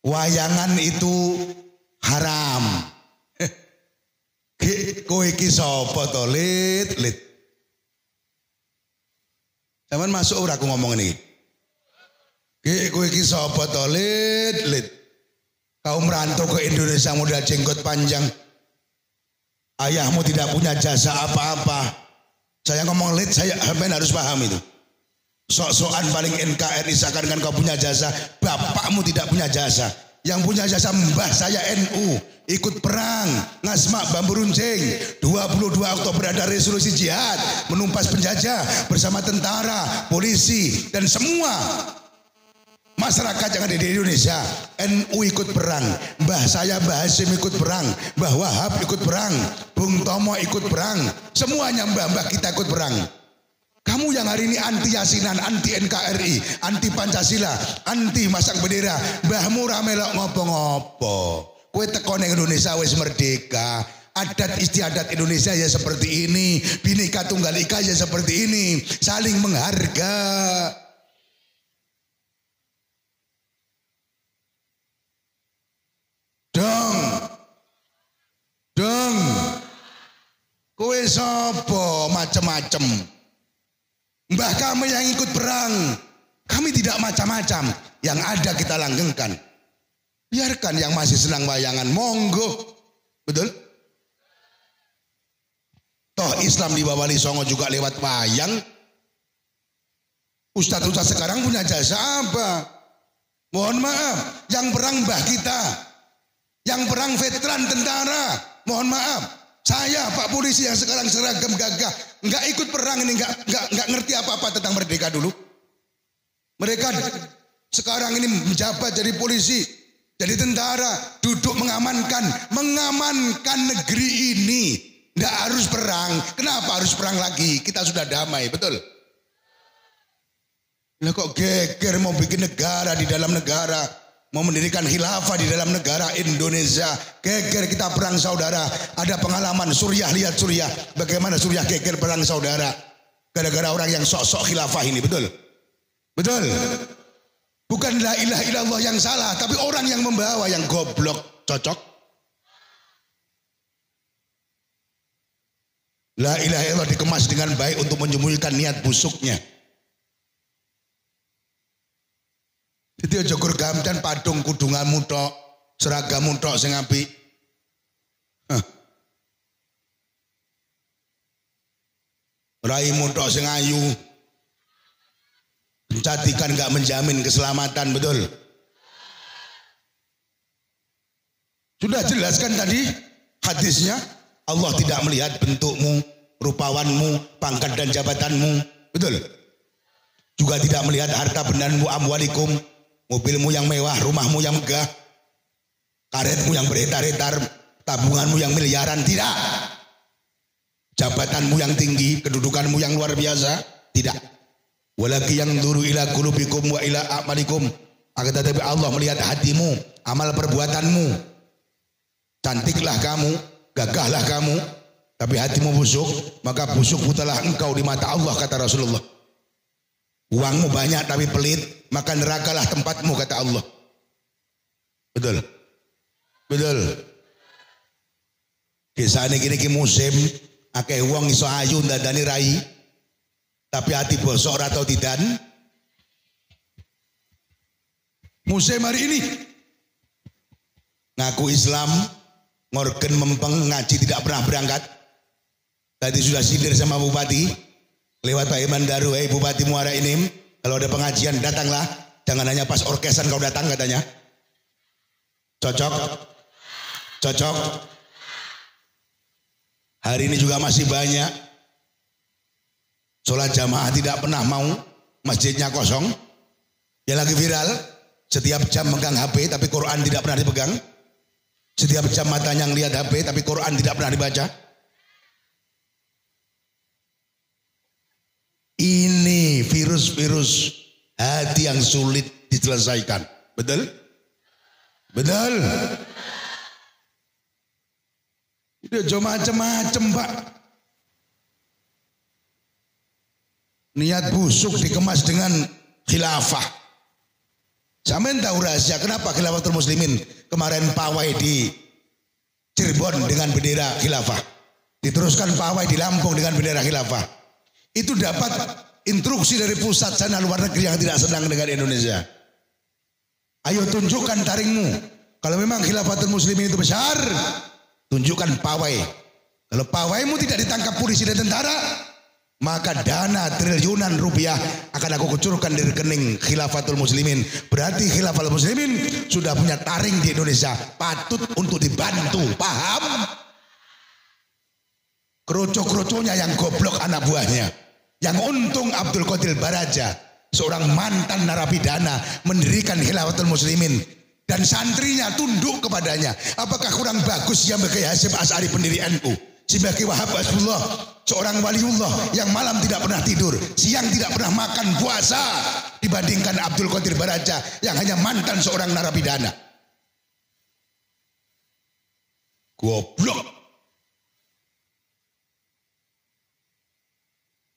wayangan itu haram. Kowe iki sapa to lit. Sampeyan masuk ora aku ngomong ini. Kowe iki sapa to, Lit? Kau merantau ke Indonesia modal jenggot panjang. Ayahmu tidak punya jasa apa-apa. Saya ngomong Lit, saya harus paham itu. Sok-sokan paling NKRI seakan-akan kau punya jasa. Bapakmu tidak punya jasa. Yang punya jasa mbah saya NU. Ikut perang, ngasmak bambu runcing. 22 Oktober ada resolusi jihad. Menumpas penjajah bersama tentara, polisi, dan semua masyarakat yang ada di Indonesia. NU ikut perang. Mbah saya Mbah Hasyim ikut perang. Mbah Wahab ikut perang. Bung Tomo ikut perang. Semuanya mbah-mbah kita ikut perang. Kamu yang hari ini anti Yasinan, anti NKRI, anti Pancasila, anti masang bendera, mbahmu ramelok ngopo-ngopo. Kowe teko ning Indonesia wis merdeka. Adat istiadat Indonesia ya seperti ini, Bhinneka Tunggal Ika ya seperti ini, saling menghargai. Dong. Kowe sapa macem-macem? Mbah kami yang ikut perang, kami tidak macam-macam. Yang ada kita langgengkan. Biarkan yang masih senang wayangan, monggo. Betul? Toh Islam di Bawali Songo juga lewat wayang. Ustadz-ustadz sekarang punya jasa apa? Mohon maaf, yang perang mbah kita. Yang perang veteran tentara. Mohon maaf. Saya Pak Polisi yang sekarang seragam gagah nggak ikut perang ini, nggak ngerti apa-apa tentang merdeka dulu. Mereka sekarang ini menjabat jadi polisi, jadi tentara, duduk mengamankan negeri ini. Nggak harus perang. Kenapa harus perang lagi? Kita sudah damai, betul? Lah kok geger mau bikin negara di dalam negara? Mau mendirikan khilafah di dalam negara Indonesia. Geger kita perang saudara. Ada pengalaman Suriah, lihat Suriah. Bagaimana Suriah geger perang saudara. Gara-gara orang yang sok-sok khilafah ini, betul? Betul? Bukan la ilaha illallah yang salah, tapi orang yang membawa yang goblok. Cocok? La ilaha illallah dikemas dengan baik untuk menyembunyikan niat busuknya. Jadi aja gur gamdan padung kudunganmu tok, seragammu tok sing apik. Raimu tok sing ayu. Kecantikan enggak menjamin keselamatan, betul? Sudah jelaskan tadi hadisnya, Allah tidak melihat bentukmu, rupawanmu, pangkat dan jabatanmu, betul? Juga tidak melihat harta bendamu, amwalikum, mobilmu yang mewah, rumahmu yang megah, karetmu yang berhetar-hetar, tabunganmu yang miliaran, tidak. Jabatanmu yang tinggi, kedudukanmu yang luar biasa, tidak. Walaki yang duru ila qulubikum wa ila a'malikum. Akan tetapi Allah melihat hatimu, amal perbuatanmu. Cantiklah kamu, gagahlah kamu, tapi hatimu busuk, maka busuk putalah engkau di mata Allah, kata Rasulullah. Uangmu banyak tapi pelit, maka nerakalah tempatmu, kata Allah. Betul? Betul? Kisah ini gini musim, akeh uang iso ayu ndandani rai, tapi hati bosok atau tidak. Musim hari ini ngaku Islam, ngorgen mempeng, ngaji tidak pernah berangkat. Tadi sudah sindir sama bupati. Lewat Pak Iman Daru, Bupati Muara Enim, kalau ada pengajian datanglah, jangan hanya pas orkesan kau datang katanya. Cocok? Cocok? Hari ini juga masih banyak. Sholat jamaah tidak pernah mau, masjidnya kosong. Yang lagi viral, setiap jam megang HP tapi Quran tidak pernah dipegang. Setiap jam matanya ngelihat HP tapi Quran tidak pernah dibaca. Ini virus-virus hati yang sulit diselesaikan. Betul? Betul? Udah macam-macam, Pak. Niat busuk dikemas dengan khilafah. Sampeyan tahu rahasia kenapa Khilafatul Muslimin kemarin pawai di Cirebon dengan bendera khilafah. Diteruskan pawai di Lampung dengan bendera khilafah. Itu dapat instruksi dari pusat sana luar negeri yang tidak senang dengan Indonesia. Ayo tunjukkan taringmu. Kalau memang khilafatul muslimin itu besar, tunjukkan pawai. Kalau pawaimu tidak ditangkap polisi dan tentara, maka dana triliunan rupiah akan aku kucurkan di rekening khilafatul muslimin. Berarti khilafatul muslimin sudah punya taring di Indonesia, patut untuk dibantu. Paham? Kroco-kroconya yang goblok anak buahnya. Yang untung Abdul Qadir Baraja, seorang mantan narapidana, mendirikan khilafatul muslimin. Dan santrinya tunduk kepadanya. Apakah kurang bagus yang Kiai Hasyim Asy'ari pendiri NU? Si Kiai Wahab Hasbullah, seorang waliullah yang malam tidak pernah tidur, siang tidak pernah makan puasa, dibandingkan Abdul Qadir Baraja yang hanya mantan seorang narapidana. Goblok.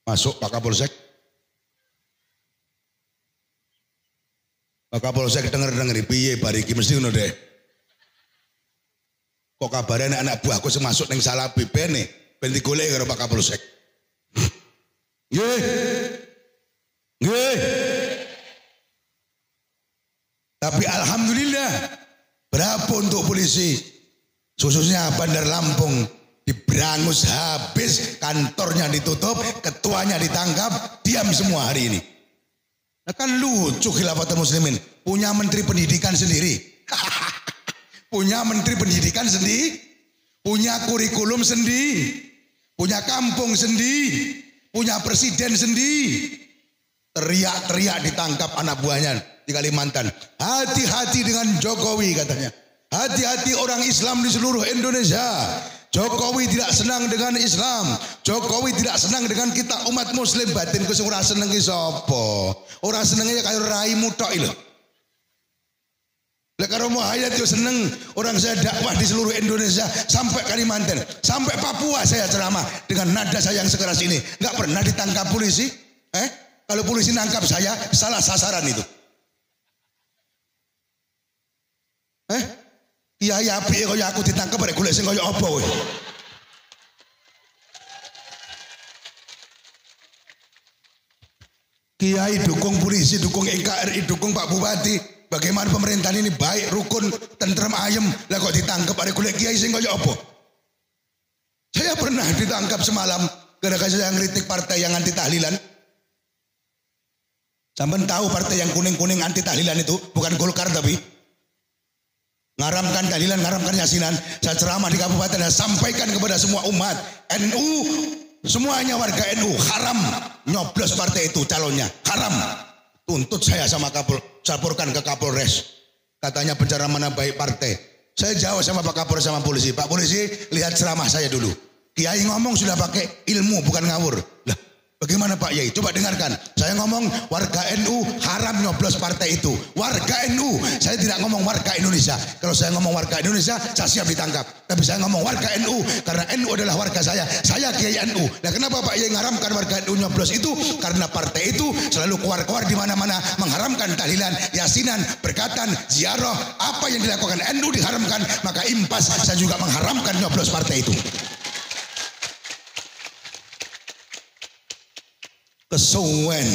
Masuk Pak Kapolsek. Pak Kapolsek denger piye bariki mesti ngono deh. Kok kabarnya anak buahku semasuk neng Salapi bene ben digoleki karo Pak Kapolsek. Nggih. Nggih. Tapi alhamdulillah berapa untuk polisi khususnya Bandar Lampung diberangus habis, kantornya ditutup, ketuanya ditangkap, diam semua hari ini. Nah kan lucu khilafatul muslimin punya menteri pendidikan sendiri. Punya menteri pendidikan sendiri, punya kurikulum sendiri, punya kampung sendiri, punya presiden sendiri. Teriak-teriak ditangkap anak buahnya di Kalimantan. Hati-hati dengan Jokowi katanya. Hati-hati orang Islam di seluruh Indonesia. Jokowi tidak senang dengan Islam. Jokowi tidak senang dengan kita umat muslim. Batinku sing ora seneng ki sapa? Ora senengnya kayak raimu tok lho. Lek karo Muhayyad yo seneng orang saya dakwah di seluruh Indonesia sampai Kalimantan, sampai Papua saya ceramah dengan nada saya yang sekeras ini. Enggak pernah ditangkap polisi. Kalau polisi nangkap saya salah sasaran itu. Kiai apike kaya aku ditangkap arek golek sing kaya apa kowe? Kiai dukung polisi, dukung NKRI, dukung Pak Bupati. Bagaimana pemerintahan ini baik, rukun, tentrem, ayem. Lah kok ditangkap arek golek kiai sing kaya apa? Saya pernah ditangkap semalam gara-gara saya ngeritik partai yang anti tahlilan. Sampeyan tahu partai yang kuning-kuning anti tahlilan itu bukan Golkar tapi ngaramkan tahlilan, ngaramkan yasinan. Saya ceramah di kabupaten, saya sampaikan kepada semua umat NU, semuanya warga NU haram nyoblos partai itu calonnya, haram. Tuntut saya sama saya laporkan ke Kapolres. Katanya pencemaran baik partai. Saya jawab sama Pak Kapolres sama polisi, Pak polisi lihat ceramah saya dulu. Kiai ngomong sudah pakai ilmu bukan ngawur. Lah bagaimana Pak Yai? Coba dengarkan. Saya ngomong warga NU haram nyoblos partai itu. Warga NU. Saya tidak ngomong warga Indonesia. Kalau saya ngomong warga Indonesia, saya siap ditangkap. Tapi saya ngomong warga NU karena NU adalah warga saya. Saya Kiai NU. Nah, kenapa Pak Yai ngaramkan warga NU nyoblos itu? Karena partai itu selalu keluar-keluar di mana-mana mengharamkan tahlilan, yasinan, berkatan, ziarah. Apa yang dilakukan NU diharamkan, maka impas saya juga mengharamkan nyoblos partai itu. Kesuwen.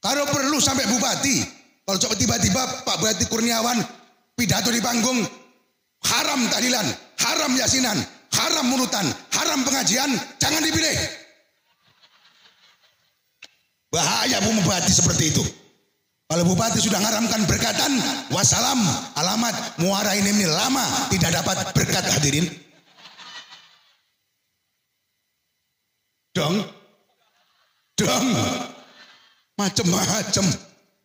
Kalau perlu sampai bupati. Kalau coba tiba-tiba Pak Bupati Kurniawan pidato di panggung, haram tahlilan, haram yasinan, haram munutan, haram pengajian, jangan dipilih. Bahaya bupati seperti itu. Kalau bupati sudah ngaramkan berkatan, wassalam, alamat muara ini lama tidak dapat berkat hadirin. Dong, macem-macem.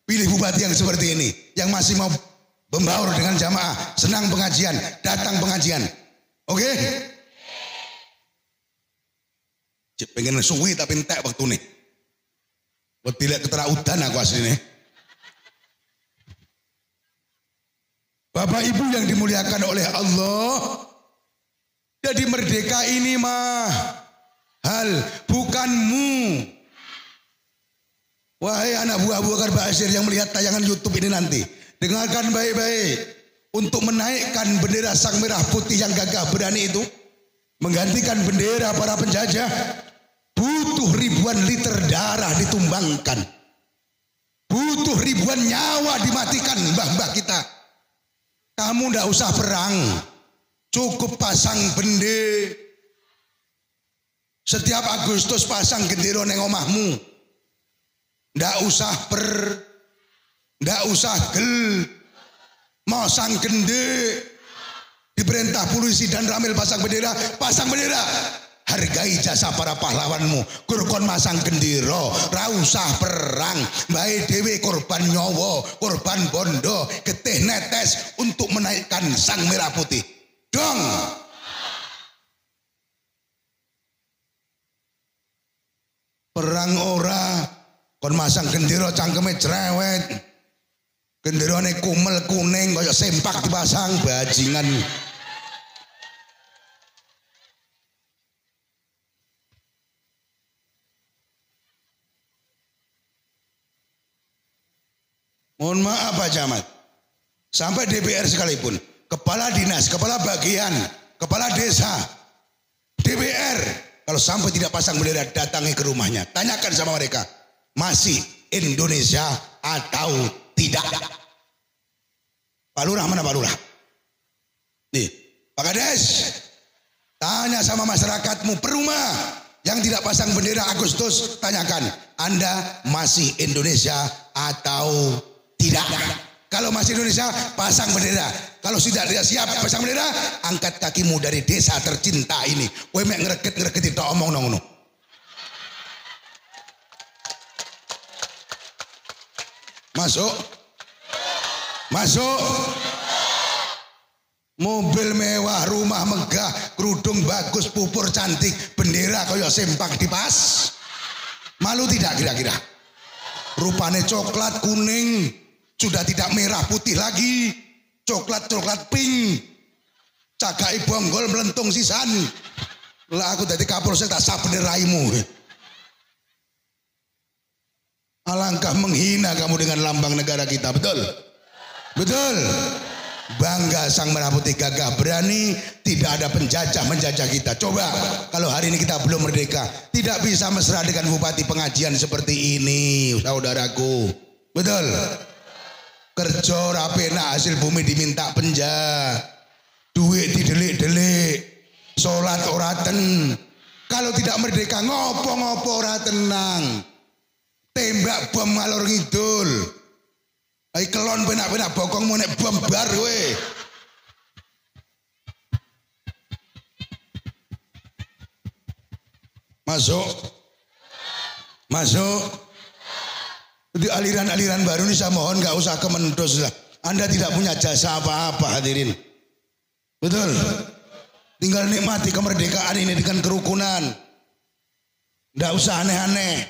Pilih bupati yang seperti ini, yang masih mau membaur dengan jamaah, senang pengajian, datang pengajian. Oke? Pengen suwi tapi entek waktu nih. Buat tidak keteraudan aku asli nih. Bapak Ibu yang dimuliakan oleh Allah, jadi merdeka ini mah hal bukanmu. Wahai anak buah Abu Bakar Ba'asyir yang melihat tayangan YouTube ini nanti, dengarkan baik-baik. Untuk menaikkan bendera sang merah putih yang gagah berani itu, menggantikan bendera para penjajah, butuh ribuan liter darah ditumbangkan. Butuh ribuan nyawa dimatikan mbah-mbah kita. Kamu ndak usah perang. Cukup pasang bende. Setiap Agustus pasang gendera neng omahmu. Ndak usah ndak usah gel. Mosang gende. Diperintah polisi dan ramil pasang bendera. Pasang bendera. Hargai jasa para pahlawanmu. Kurkon masang gendera. Ra usah perang. Bae dewe korban nyawa, korban bondo, getih netes untuk menaikkan sang merah putih. Dong. Perang ora. Kon masang gendera cangkeme cerewet. Genderane kumel kuning kaya sempak dipasang bajingan. Mohon maaf Pak Camat. Sampai DPR sekalipun, kepala dinas, kepala bagian, kepala desa, DPR, kalau sampai tidak pasang bendera datangi ke rumahnya. Tanyakan sama mereka, masih Indonesia atau tidak? Pak Lurah mana Pak Lurah? Nih, Pak Kades, tanya sama masyarakatmu perumah yang tidak pasang bendera Agustus, tanyakan, Anda masih Indonesia atau tidak? Kalau masih Indonesia, pasang bendera. Kalau tidak siap pasang bendera, angkat kakimu dari desa tercinta ini. Kowe mek ngreget-ngregeti tok omong ngono. Masuk. Masuk. Mobil mewah, rumah megah, kerudung bagus, pupur cantik, bendera kaya sempak dipas. Malu tidak kira-kira? Rupane coklat kuning, sudah tidak merah putih lagi. Coklat pink. Cakai bonggol melentung sisan. Lah aku dadi Kapolsek tak sap benderaimu. Alangkah menghina kamu dengan lambang negara kita, betul? Betul. Bangga sang merah putih gagah berani, tidak ada penjajah menjajah kita. Coba kalau hari ini kita belum merdeka, tidak bisa mesra dengan bupati pengajian seperti ini, saudaraku. Betul. Kerja rapena hasil bumi diminta penjah, duit didelik-delik, sholat ora ten. Kalau tidak merdeka ngopo-ngopo ora tenang. Tembak bom ngalor ngidul. Ai kelon penak-penak bokongmu nek bom bar kowe. Masuk. Masuk. Di aliran-aliran baru ini saya mohon gak usah kemendos lah. Anda tidak punya jasa apa-apa hadirin. Betul. Tinggal nikmati kemerdekaan ini dengan kerukunan. Nggak usah aneh-aneh.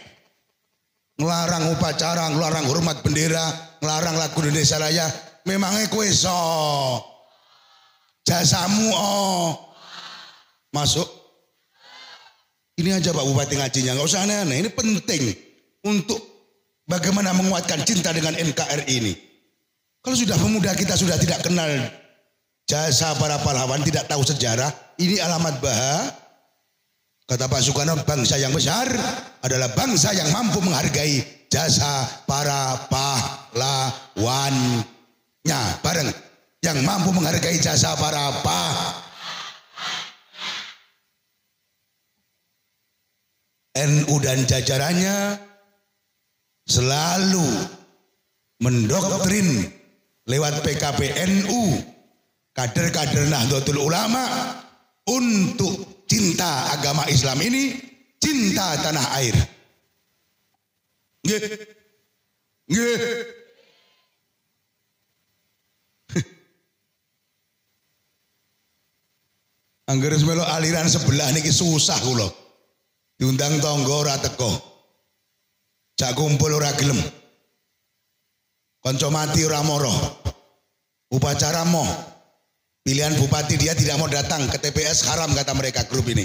Ngelarang upacara, ngelarang hormat bendera, ngelarang lagu Indonesia Raya. Memangnya kowe so jasamu masuk. Ini aja Pak Bupati ngajinya, nggak usah aneh-aneh. Ini penting untuk bagaimana menguatkan cinta dengan NKRI ini. Kalau sudah pemuda kita sudah tidak kenal jasa para pahlawan, tidak tahu sejarah, ini alamat bahaya. Kata Pak Soekarno, bangsa yang besar adalah bangsa yang mampu menghargai jasa para pahlawannya. Bareng, yang mampu menghargai jasa para NU dan jajarannya selalu mendoktrin lewat PKPNU, kader-kader Nahdlatul Ulama untuk cinta agama Islam ini, cinta tanah air. Nggih. Nggih. Angger melu aliran sebelah niki susah kula. Diundang tangga ora teko. Jak kumpul ora gelem. Kanca mati ora moro. Upacara moh. Pilihan bupati dia tidak mau datang ke TPS, haram kata mereka grup ini.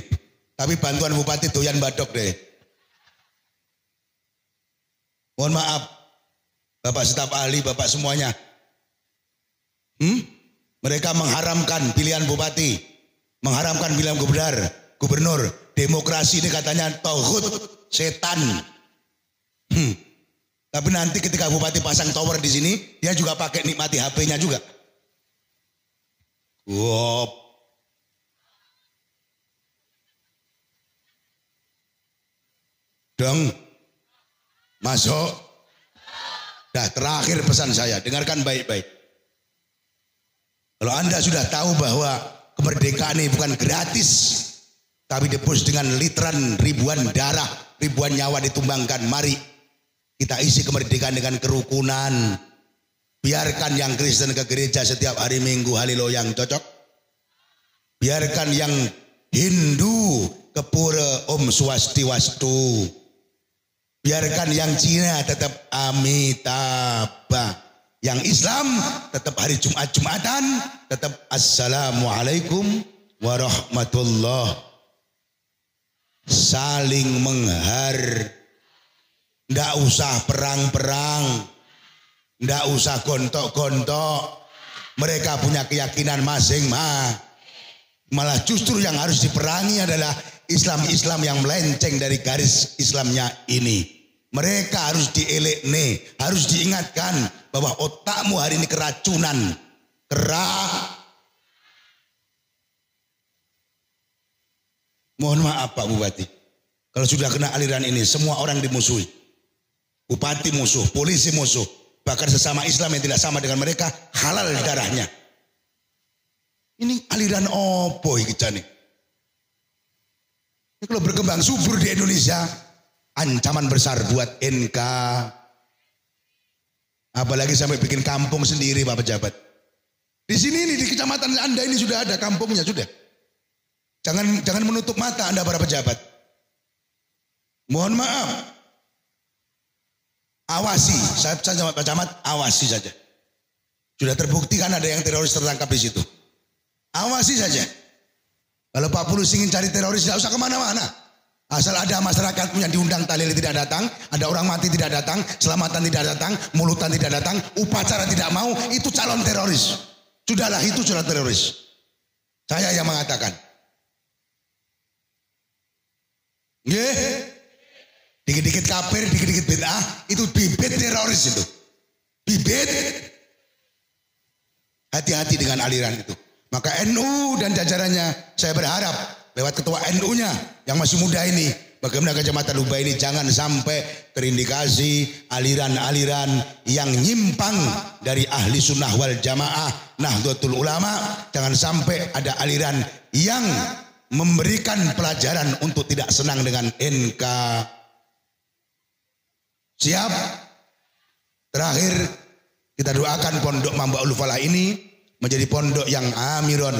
Tapi bantuan bupati doyan badok deh. Mohon maaf, Bapak staf ahli, Bapak semuanya. Mereka mengharamkan pilihan bupati, mengharamkan pilihan gubernur. Demokrasi ini katanya tauhid setan. Tapi nanti ketika bupati pasang tower di sini, dia juga pakai nikmati HP-nya juga. Wop. Dong. Masuk. Dah terakhir pesan saya, dengarkan baik-baik. Kalau Anda sudah tahu bahwa kemerdekaan ini bukan gratis, tapi ditebus dengan literan ribuan darah, ribuan nyawa ditumbangkan. Mari kita isi kemerdekaan dengan kerukunan. Biarkan yang Kristen ke gereja setiap hari Minggu haleluya yang cocok. Biarkan yang Hindu ke pura Om Swastiwastu. Biarkan yang Cina tetap Amitabha. Yang Islam tetap hari Jumat-Jumatan, tetap Assalamualaikum warahmatullahi. Saling menghargai. Nggak usah perang-perang. Nggak usah gontok-gontok. Mereka punya keyakinan masing-masing. Malah justru yang harus diperangi adalah Islam-Islam yang melenceng dari garis Islamnya ini. Mereka harus dielekne, harus diingatkan bahwa otakmu hari ini keracunan. Mohon maaf Pak Bupati. Kalau sudah kena aliran ini, semua orang dimusuhi. Bupati musuh, polisi musuh. Bahkan sesama Islam yang tidak sama dengan mereka, halal darahnya. Ini aliran opo iki jane? Ini kalau berkembang subur di Indonesia, ancaman besar buat NK. Apalagi sampai bikin kampung sendiri Pak Pejabat. Di sini ini di kecamatan Anda ini sudah ada kampungnya sudah. Jangan menutup mata Anda para pejabat. Mohon maaf. Awasi, saya sama Pak Camat, awasi saja. Sudah terbukti kan ada yang teroris tertangkap di situ. Awasi saja. Kalau Pak Pulus ingin cari teroris, tidak usah kemana-mana. Asal ada masyarakat yang diundang tahlil tidak datang, ada orang mati tidak datang, selamatan tidak datang, mulutan tidak datang, upacara tidak mau, itu calon teroris. Sudahlah itu calon teroris. Saya yang mengatakan. Dikit-dikit kafir, dikit-dikit bid'ah, itu bibit teroris itu. Bibit. Hati-hati dengan aliran itu. Maka NU dan jajarannya saya berharap lewat ketua NU-nya yang masih muda ini, bagaimana Kecamatan Lubai ini jangan sampai terindikasi aliran-aliran yang nyimpang dari ahli sunnah wal jamaah, Nahdlatul Ulama. Jangan sampai ada aliran yang memberikan pelajaran untuk tidak senang dengan NK. Siap? Terakhir kita doakan pondok Mambaul Falah ini menjadi pondok yang amiron,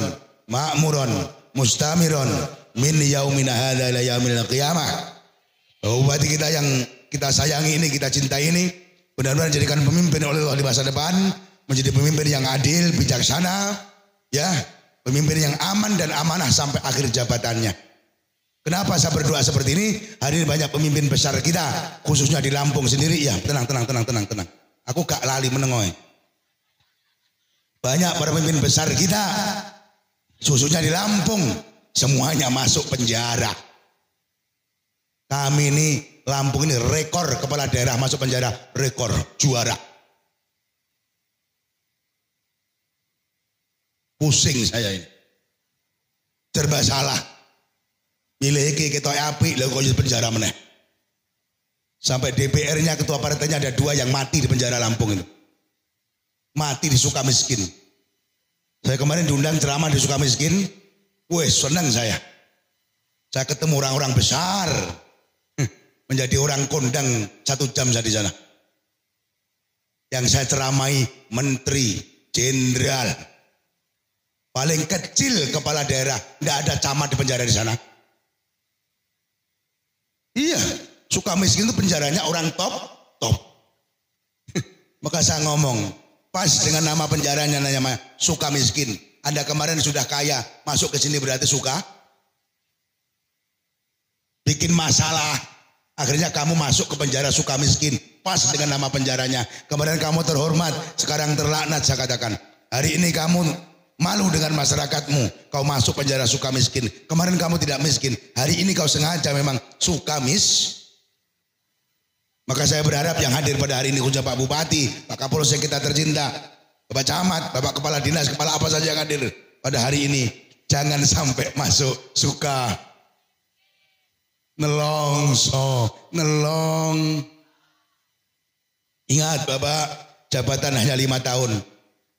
makmuron, mustamiron min yaumina hadza ila yaumil qiyamah. Bupati kita yang kita sayangi ini, kita cintai ini, benar-benar dijadikan pemimpin oleh Allah di masa depan, menjadi pemimpin yang adil, bijaksana, ya, pemimpin yang aman dan amanah sampai akhir jabatannya. Kenapa saya berdoa seperti ini? Hari ini banyak pemimpin besar kita, khususnya di Lampung sendiri, ya, tenang. Aku gak lali menengoy. Banyak para pemimpin besar kita, khususnya di Lampung, semuanya masuk penjara. Kami ini, Lampung ini rekor kepala daerah masuk penjara, rekor juara. Pusing saya ini. Serba salah. Milih kita api, lalu kok penjara meneh. Sampai DPR-nya, ketua partainya ada 2 yang mati di penjara Lampung itu. Mati di Sukamiskin. Saya kemarin diundang ceramah di Sukamiskin. Wih, senang saya. Saya ketemu orang-orang besar. Menjadi orang kondang 1 jam saya di sana. Yang saya ceramai menteri, jenderal. Paling kecil kepala daerah. Nggak ada camat di penjara di sana. Iya, Sukamiskin itu penjaranya orang top. Maka saya ngomong, pas dengan nama penjaranya namanya Sukamiskin. Anda kemarin sudah kaya, masuk ke sini berarti suka bikin masalah. Akhirnya kamu masuk ke penjara Sukamiskin. Pas dengan nama penjaranya. Kemarin kamu terhormat, sekarang terlaknat saya katakan. Hari ini kamu malu dengan masyarakatmu. Kau masuk penjara Sukamiskin. Kemarin kamu tidak miskin. Hari ini kau sengaja memang Sukamis. Maka saya berharap yang hadir pada hari ini khususnya Pak Bupati, Pak Kapolsek kita tercinta, Bapak Camat, Bapak Kepala Dinas, Kepala apa saja yang hadir pada hari ini. Jangan sampai masuk suka nelong. Ingat Bapak, jabatan hanya 5 tahun.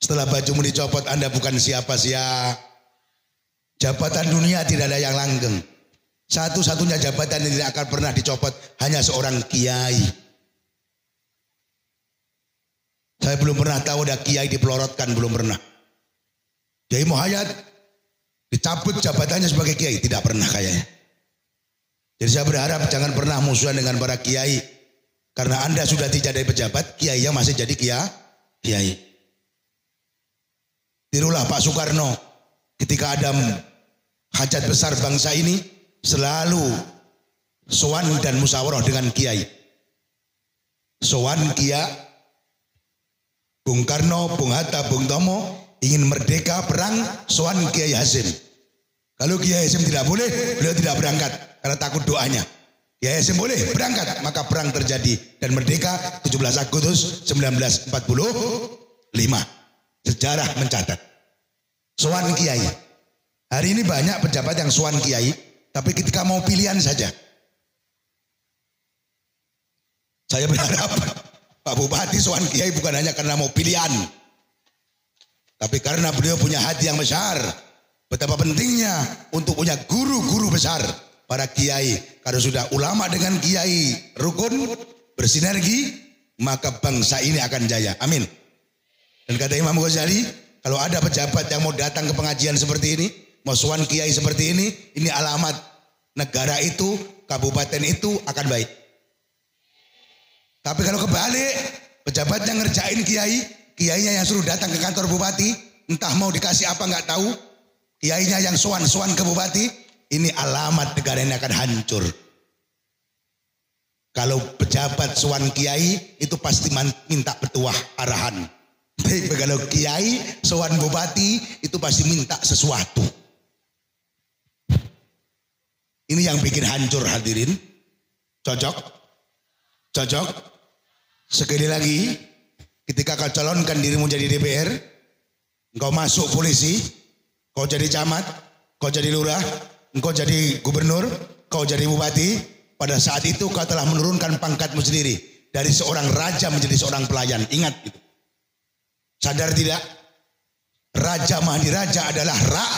Setelah bajumu dicopot Anda bukan siapa-siapa. Jabatan dunia tidak ada yang langgeng. Satu-satunya jabatan yang tidak akan pernah dicopot hanya seorang kiai. Saya belum pernah tahu ada kiai dipelorotkan, belum pernah. Kiai Muhayyad dicabut jabatannya sebagai kiai, tidak pernah kayaknya. Jadi saya berharap jangan pernah musuhan dengan para kiai. Karena Anda sudah tidak jadi pejabat, kiainya masih jadi kiai. Tirulah Pak Soekarno ketika ada hajat besar bangsa ini selalu sowan dan musyawarah dengan kiai. Sowan kiai Bung Karno, Bung Hatta, Bung Tomo ingin merdeka perang, sowan Kiai Hasyim. Kalau Kiai Hasyim tidak boleh, beliau tidak berangkat karena takut doanya. Kiai Hasyim boleh berangkat, maka perang terjadi dan merdeka 17 Agustus 1945. Sejarah mencatat. Sowan Kiai. Hari ini banyak pejabat yang sowan Kiai, tapi ketika mau pilihan saja. Saya berharap Pak Bupati sowan Kiai bukan hanya karena mau pilihan, tapi karena beliau punya hati yang besar. Betapa pentingnya untuk punya guru-guru besar, para kiai. Kalau sudah ulama dengan kiai rukun, bersinergi, maka bangsa ini akan jaya. Amin. Dan kata Imam Ghazali, kalau ada pejabat yang mau datang ke pengajian seperti ini, mau sowan kiai seperti ini alamat negara itu, kabupaten itu akan baik. Tapi kalau kebalik, pejabatnya ngerjain kiainya yang suruh datang ke kantor bupati, entah mau dikasih apa nggak tahu, kiainya yang sowan ke bupati, ini alamat negara ini akan hancur. Kalau pejabat sowan kiai itu pasti minta petuah arahan. Tapi kalau kiai sowan bupati itu pasti minta sesuatu. Ini yang bikin hancur hadirin. Cocok? Sekali lagi, ketika kau calonkan dirimu jadi DPR, engkau masuk polisi, kau jadi camat, kau jadi lurah, engkau jadi gubernur, kau jadi bupati, pada saat itu kau telah menurunkan pangkatmu sendiri dari seorang raja menjadi seorang pelayan. Ingat itu. Sadar tidak? Raja Mahadiraja adalah Ra.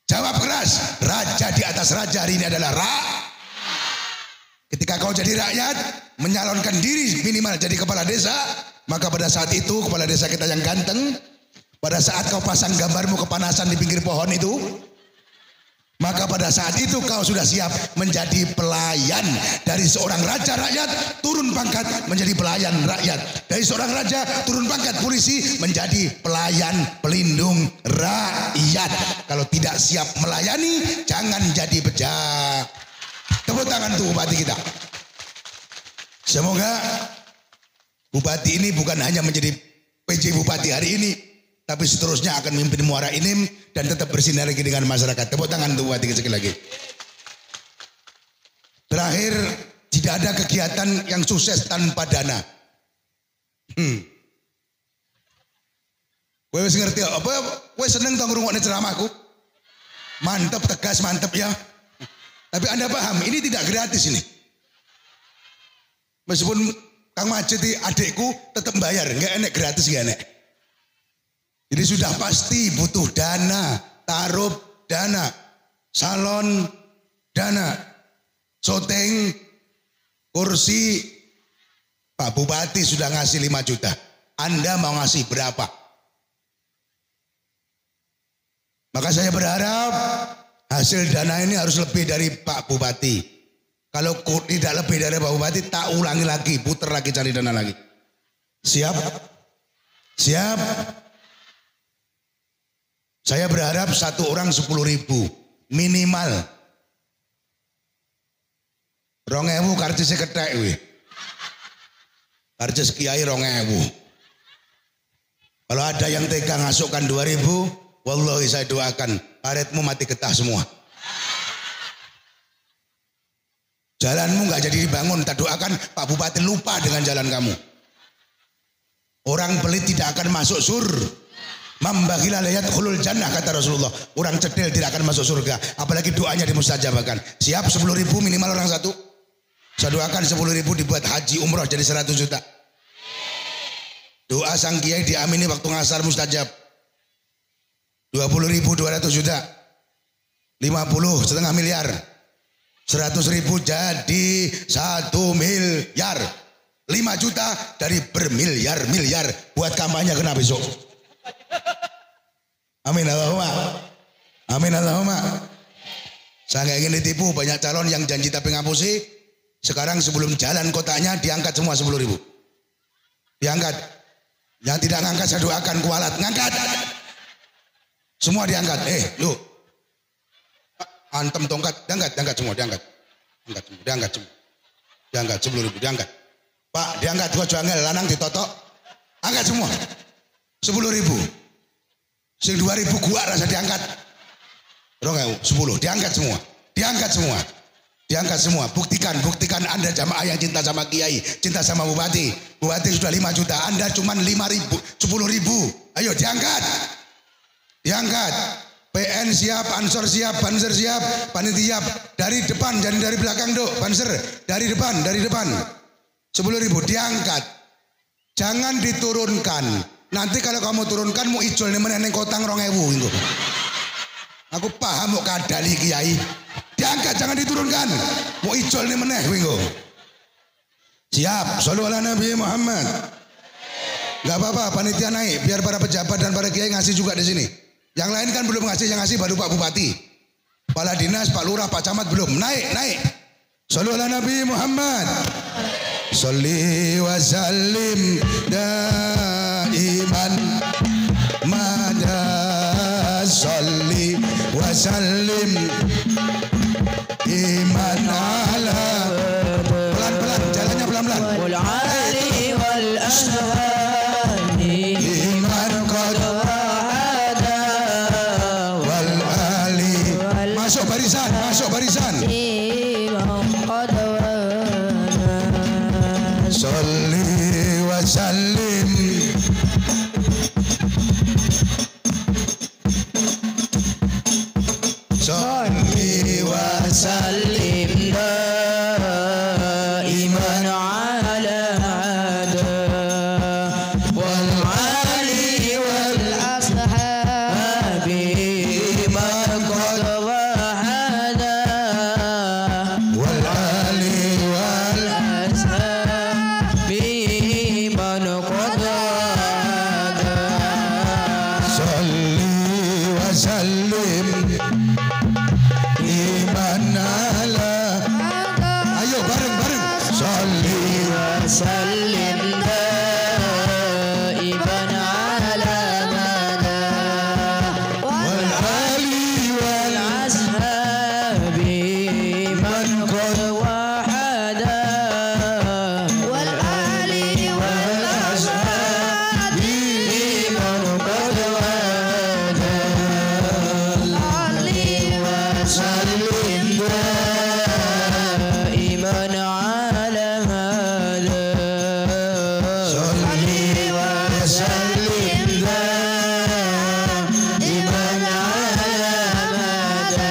Jawab keras. Raja di atas raja hari ini adalah Ra. Ketika kau jadi rakyat, menyalonkan diri minimal jadi kepala desa, maka pada saat itu kepala desa kita yang ganteng, pada saat kau pasang gambarmu kepanasan di pinggir pohon itu, maka pada saat itu kau sudah siap menjadi pelayan. Dari seorang raja rakyat turun pangkat menjadi pelayan rakyat. Dari seorang raja turun pangkat polisi menjadi pelayan pelindung rakyat. Kalau tidak siap melayani, jangan jadi pejabat. Tepuk tangan untuk bupati kita. Semoga bupati ini bukan hanya menjadi PJ bupati hari ini, tapi seterusnya akan memimpin Muara Enim dan tetap bersinergi dengan masyarakat. Tepuk tangan untuk bupati sekali lagi. Terakhir, tidak ada kegiatan yang sukses tanpa dana. Kowe wis ngerti apa? Kowe seneng to ngrungokne ceramahku? Mantep, tegas, mantep ya. Tapi Anda paham, ini tidak gratis ini. Meskipun Kang Majid adikku tetap bayar, enggak enek gratis, enggak enek. Jadi sudah pasti butuh dana, taruh dana, salon dana, syuting, kursi. Pak Bupati sudah ngasih 5 juta. Anda mau ngasih berapa? Maka saya berharap hasil dana ini harus lebih dari Pak Bupati. Kalau tidak lebih dari Pak Bupati, tak ulangi lagi, putar lagi cari dana lagi. Siap? Siap? Saya berharap satu orang 10.000 minimal. 2.000 karcisnya ketek wih. Karcis kiai 2.000. Kalau ada yang tega ngasukkan 2.000, wallahi saya doakan karetmu mati getah semua. Jalanmu nggak jadi dibangun. Tak doakan Pak Bupati lupa dengan jalan kamu. Orang pelit tidak akan masuk Mambaghila la yadkhulul jannah kata Rasulullah. Orang cedil tidak akan masuk surga. Apalagi doanya dimustajabahkan. Siap 10.000 minimal orang satu. Saya doakan 10.000 dibuat haji umroh jadi 100 juta. Doa sang kiai diamini waktu ngasar mustajab. 20.000 200 juta. 50 setengah miliar. 100.000 jadi 1 miliar. 5 juta dari bermiliar-miliar buat kampanye kena besok. Amin Allahumma. Amin Allahumma. Saya nggak ingin ditipu, banyak calon yang janji tapi ngapusi. Sekarang sebelum jalan kotaknya diangkat semua 10.000. Diangkat. Yang tidak ngangkat saya doakan kualat. Ngangkat. Semua diangkat. Lu. Antem tongkat, diangkat semua, diangkat. Diangkat semua. Diangkat 10.000, diangkat. Pak, diangkat gua juangel lanang ditotok. Angkat semua. 10.000. Sing 2.000 gua rasa diangkat. 10, diangkat semua. Diangkat semua. Diangkat semua. Buktikan Anda jamaah yang cinta sama kiai, cinta sama bupati. Bupati sudah 5 juta, Anda cuma 5.000, 10.000. Ayo diangkat. Diangkat. PN siap, Ansor siap, Banser siap, panitia siap. Dari depan, jangan dari belakang dok. Banser, dari depan. 10.000 diangkat. Jangan diturunkan. Nanti kalau kamu turunkan mau ijol nih meneneng kotang 2.000 itu. Aku paham mau kadali kiai. Diangkat, jangan diturunkan. Mau ijol nih meneh wingo. Siap, shollu ala Nabi Muhammad. Gak apa-apa, panitia naik biar para pejabat dan para kiai ngasih juga di sini. Yang lain kan belum ngasih, yang ngasih baru Pak Bupati. Kepala Dinas, Pak Lurah, Pak Camat belum. Naik. Shollu ala Nabi Muhammad. Sholli wa sallim daiman mada. Sholli wa sallim iman ala. Pelan-pelan, jalannya pelan-pelan. Wal ali wal ashhani iman qad wa'ada. Wal ali. Masuk barisan. Sholli wa sallim. Sholli wa sallim daiman ala ada. Wal ali wal ashabi man qad wahada. Wal ali wal ashabi man qad wahada. Sholli wa sallim iman ala. Ayo bareng. Sholli wa sallim daiman ala mada. Wal ali wal ashabi man qad wahada. Wal ali wal ashabi man qad wahada. Sallim daiman ala hada. Sholli wa sallim daiman ala hada.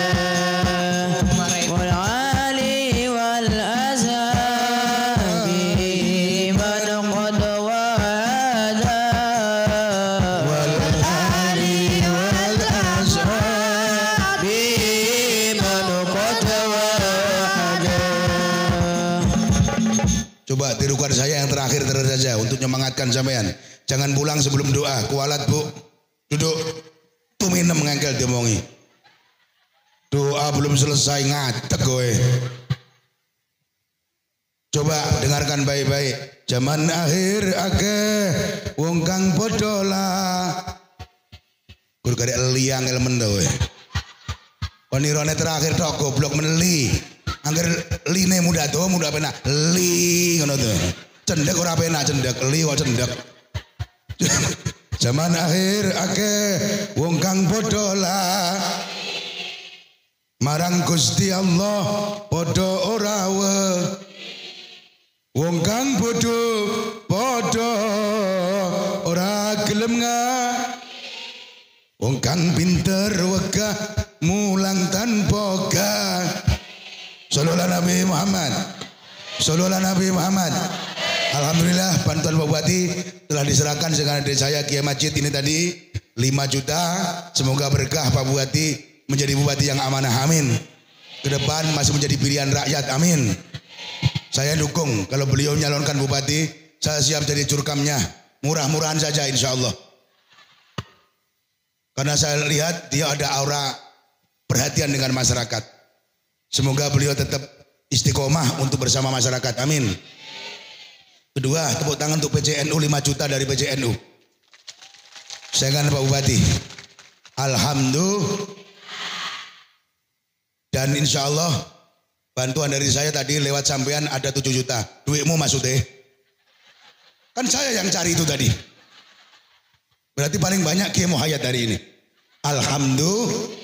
Wal ali wal ashabi man qad wahada. Wal ali wal ashabi. Coba tirukan saya yang terakhir terus saja untuk nyemangatkan sampean. Jangan pulang sebelum doa. Kualat bu, duduk. Tuminem ngengkel diomongi. Doa belum selesai ngatek gue. Coba dengarkan baik-baik. Zaman akhir akeh wong kang padha lah. Gur karek liang elemen to kowe. Penirone terakhir tok goblok meneli. Angger line muda penak li ngono to. Cendek ora penak cendek li kok cendek. Zaman akhir akeh wong kang padha lah marang Gusti Allah padha ora wong kang bodho padha ora gelem wong kang pinter wegah mulang tanpa gah. Sallallahu Nabi Muhammad. Sallallahu Nabi Muhammad. Alhamdulillah bantuan Pak Bupati telah diserahkan dengan adik saya Kiai Majid ini tadi 5 juta. Semoga berkah Pak Bupati menjadi bupati yang amanah, amin. Ke depan masih menjadi pilihan rakyat, amin. Saya dukung kalau beliau nyalonkan bupati, saya siap jadi curkamnya. Murah-murahan saja insya Allah. Karena saya lihat dia ada aura perhatian dengan masyarakat. Semoga beliau tetap istiqomah untuk bersama masyarakat, amin. Kedua, tepuk tangan untuk PCNU 5 juta dari PCNU. Saya kan Pak Bupati. Alhamdulillah. Dan insya Allah bantuan dari saya tadi lewat sampean ada 7 juta. Duitmu maksudnya. Kan saya yang cari itu tadi. Berarti paling banyak Kiai Muhayyad hari ini. Alhamdulillah.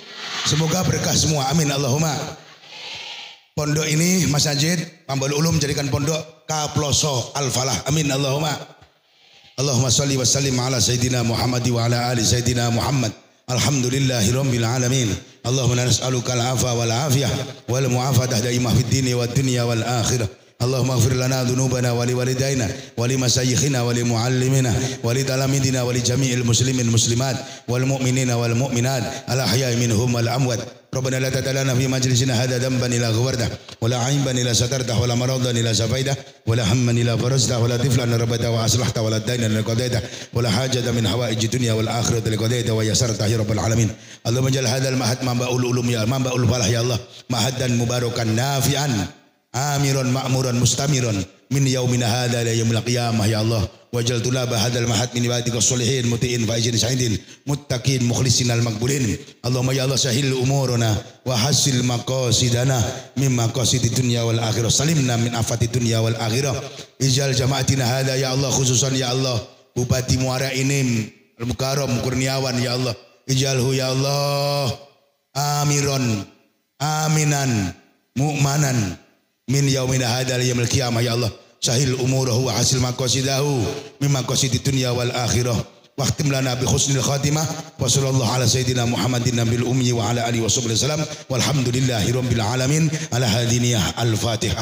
Semoga berkah semua. Amin Allahumma. Pondok ini Mas Najid Pambalul Ulum jadikan pondok Kaploso Al-Falah. Amin Allahumma. Allahumma salli wa sallim ala Sayyidina Muhammad wa ala ali Sayyidina Muhammad. Alhamdulillahirabbil alamin. Allahumma nas'aluka al-'afwa wal 'afiyah wal mu'afadah daimah fid dini wad dunya wal akhirah. Allahumma ighfir lana dhunubana wa li walidaina wa li masayyikhina wa li muallimina wa li talamidina wa li jami'il muslimin muslimat wal mu'minina wal mu'minat al ahya'i minhum wal amwat. Rabbana la tad'alna fi majlisina hadha dhanban ila ghafarta wa la 'aiban ila satarta wa la maradan ila safaida wa la hamman ila farazta wa la tiflan rabbata wa aslahta wa la dayna ila qadaita wa la hajata min hawaiji dunya wal akhirati li qadaita wa yasarta ya rabbal alamin. Allahumma jal hadzal mahad mamba'ul ulum ya mamba'ul falah ya Allah mahadan mubarakan nafi'an amiran ma'muran mustamiran min yaumina hadza ila yaumil qiyamah ya Allah wajal tulaba hadzal mahad min ibadika sholihin muti'in faizin sa'idin muttaqin mukhlisin al maqbulin. Allahumma ya Allah sahil umurana wa hasil maqasidana min maqasidid dunya wal akhirah salimna min afati dunya wal akhirah. Ijal jamaatina hadza ya Allah khususan ya Allah Bupati Muara Enim Al Mukarram Kurniawan ya Allah ijalhu ya Allah amiron aminan mu'manan min yaumina hadzal yaumil qiyamah ya Allah sahil umurahu wa hasil maqasidahu min maqasidid dunya wal akhirah waqtim lana bi husnil khatimah wa sallallahu ala sayyidina Muhammadin nabil ummi wa ala alihi wa sahbihi wasallam walhamdulillahi rabbil alamin ala hadiniyah al-fatihah.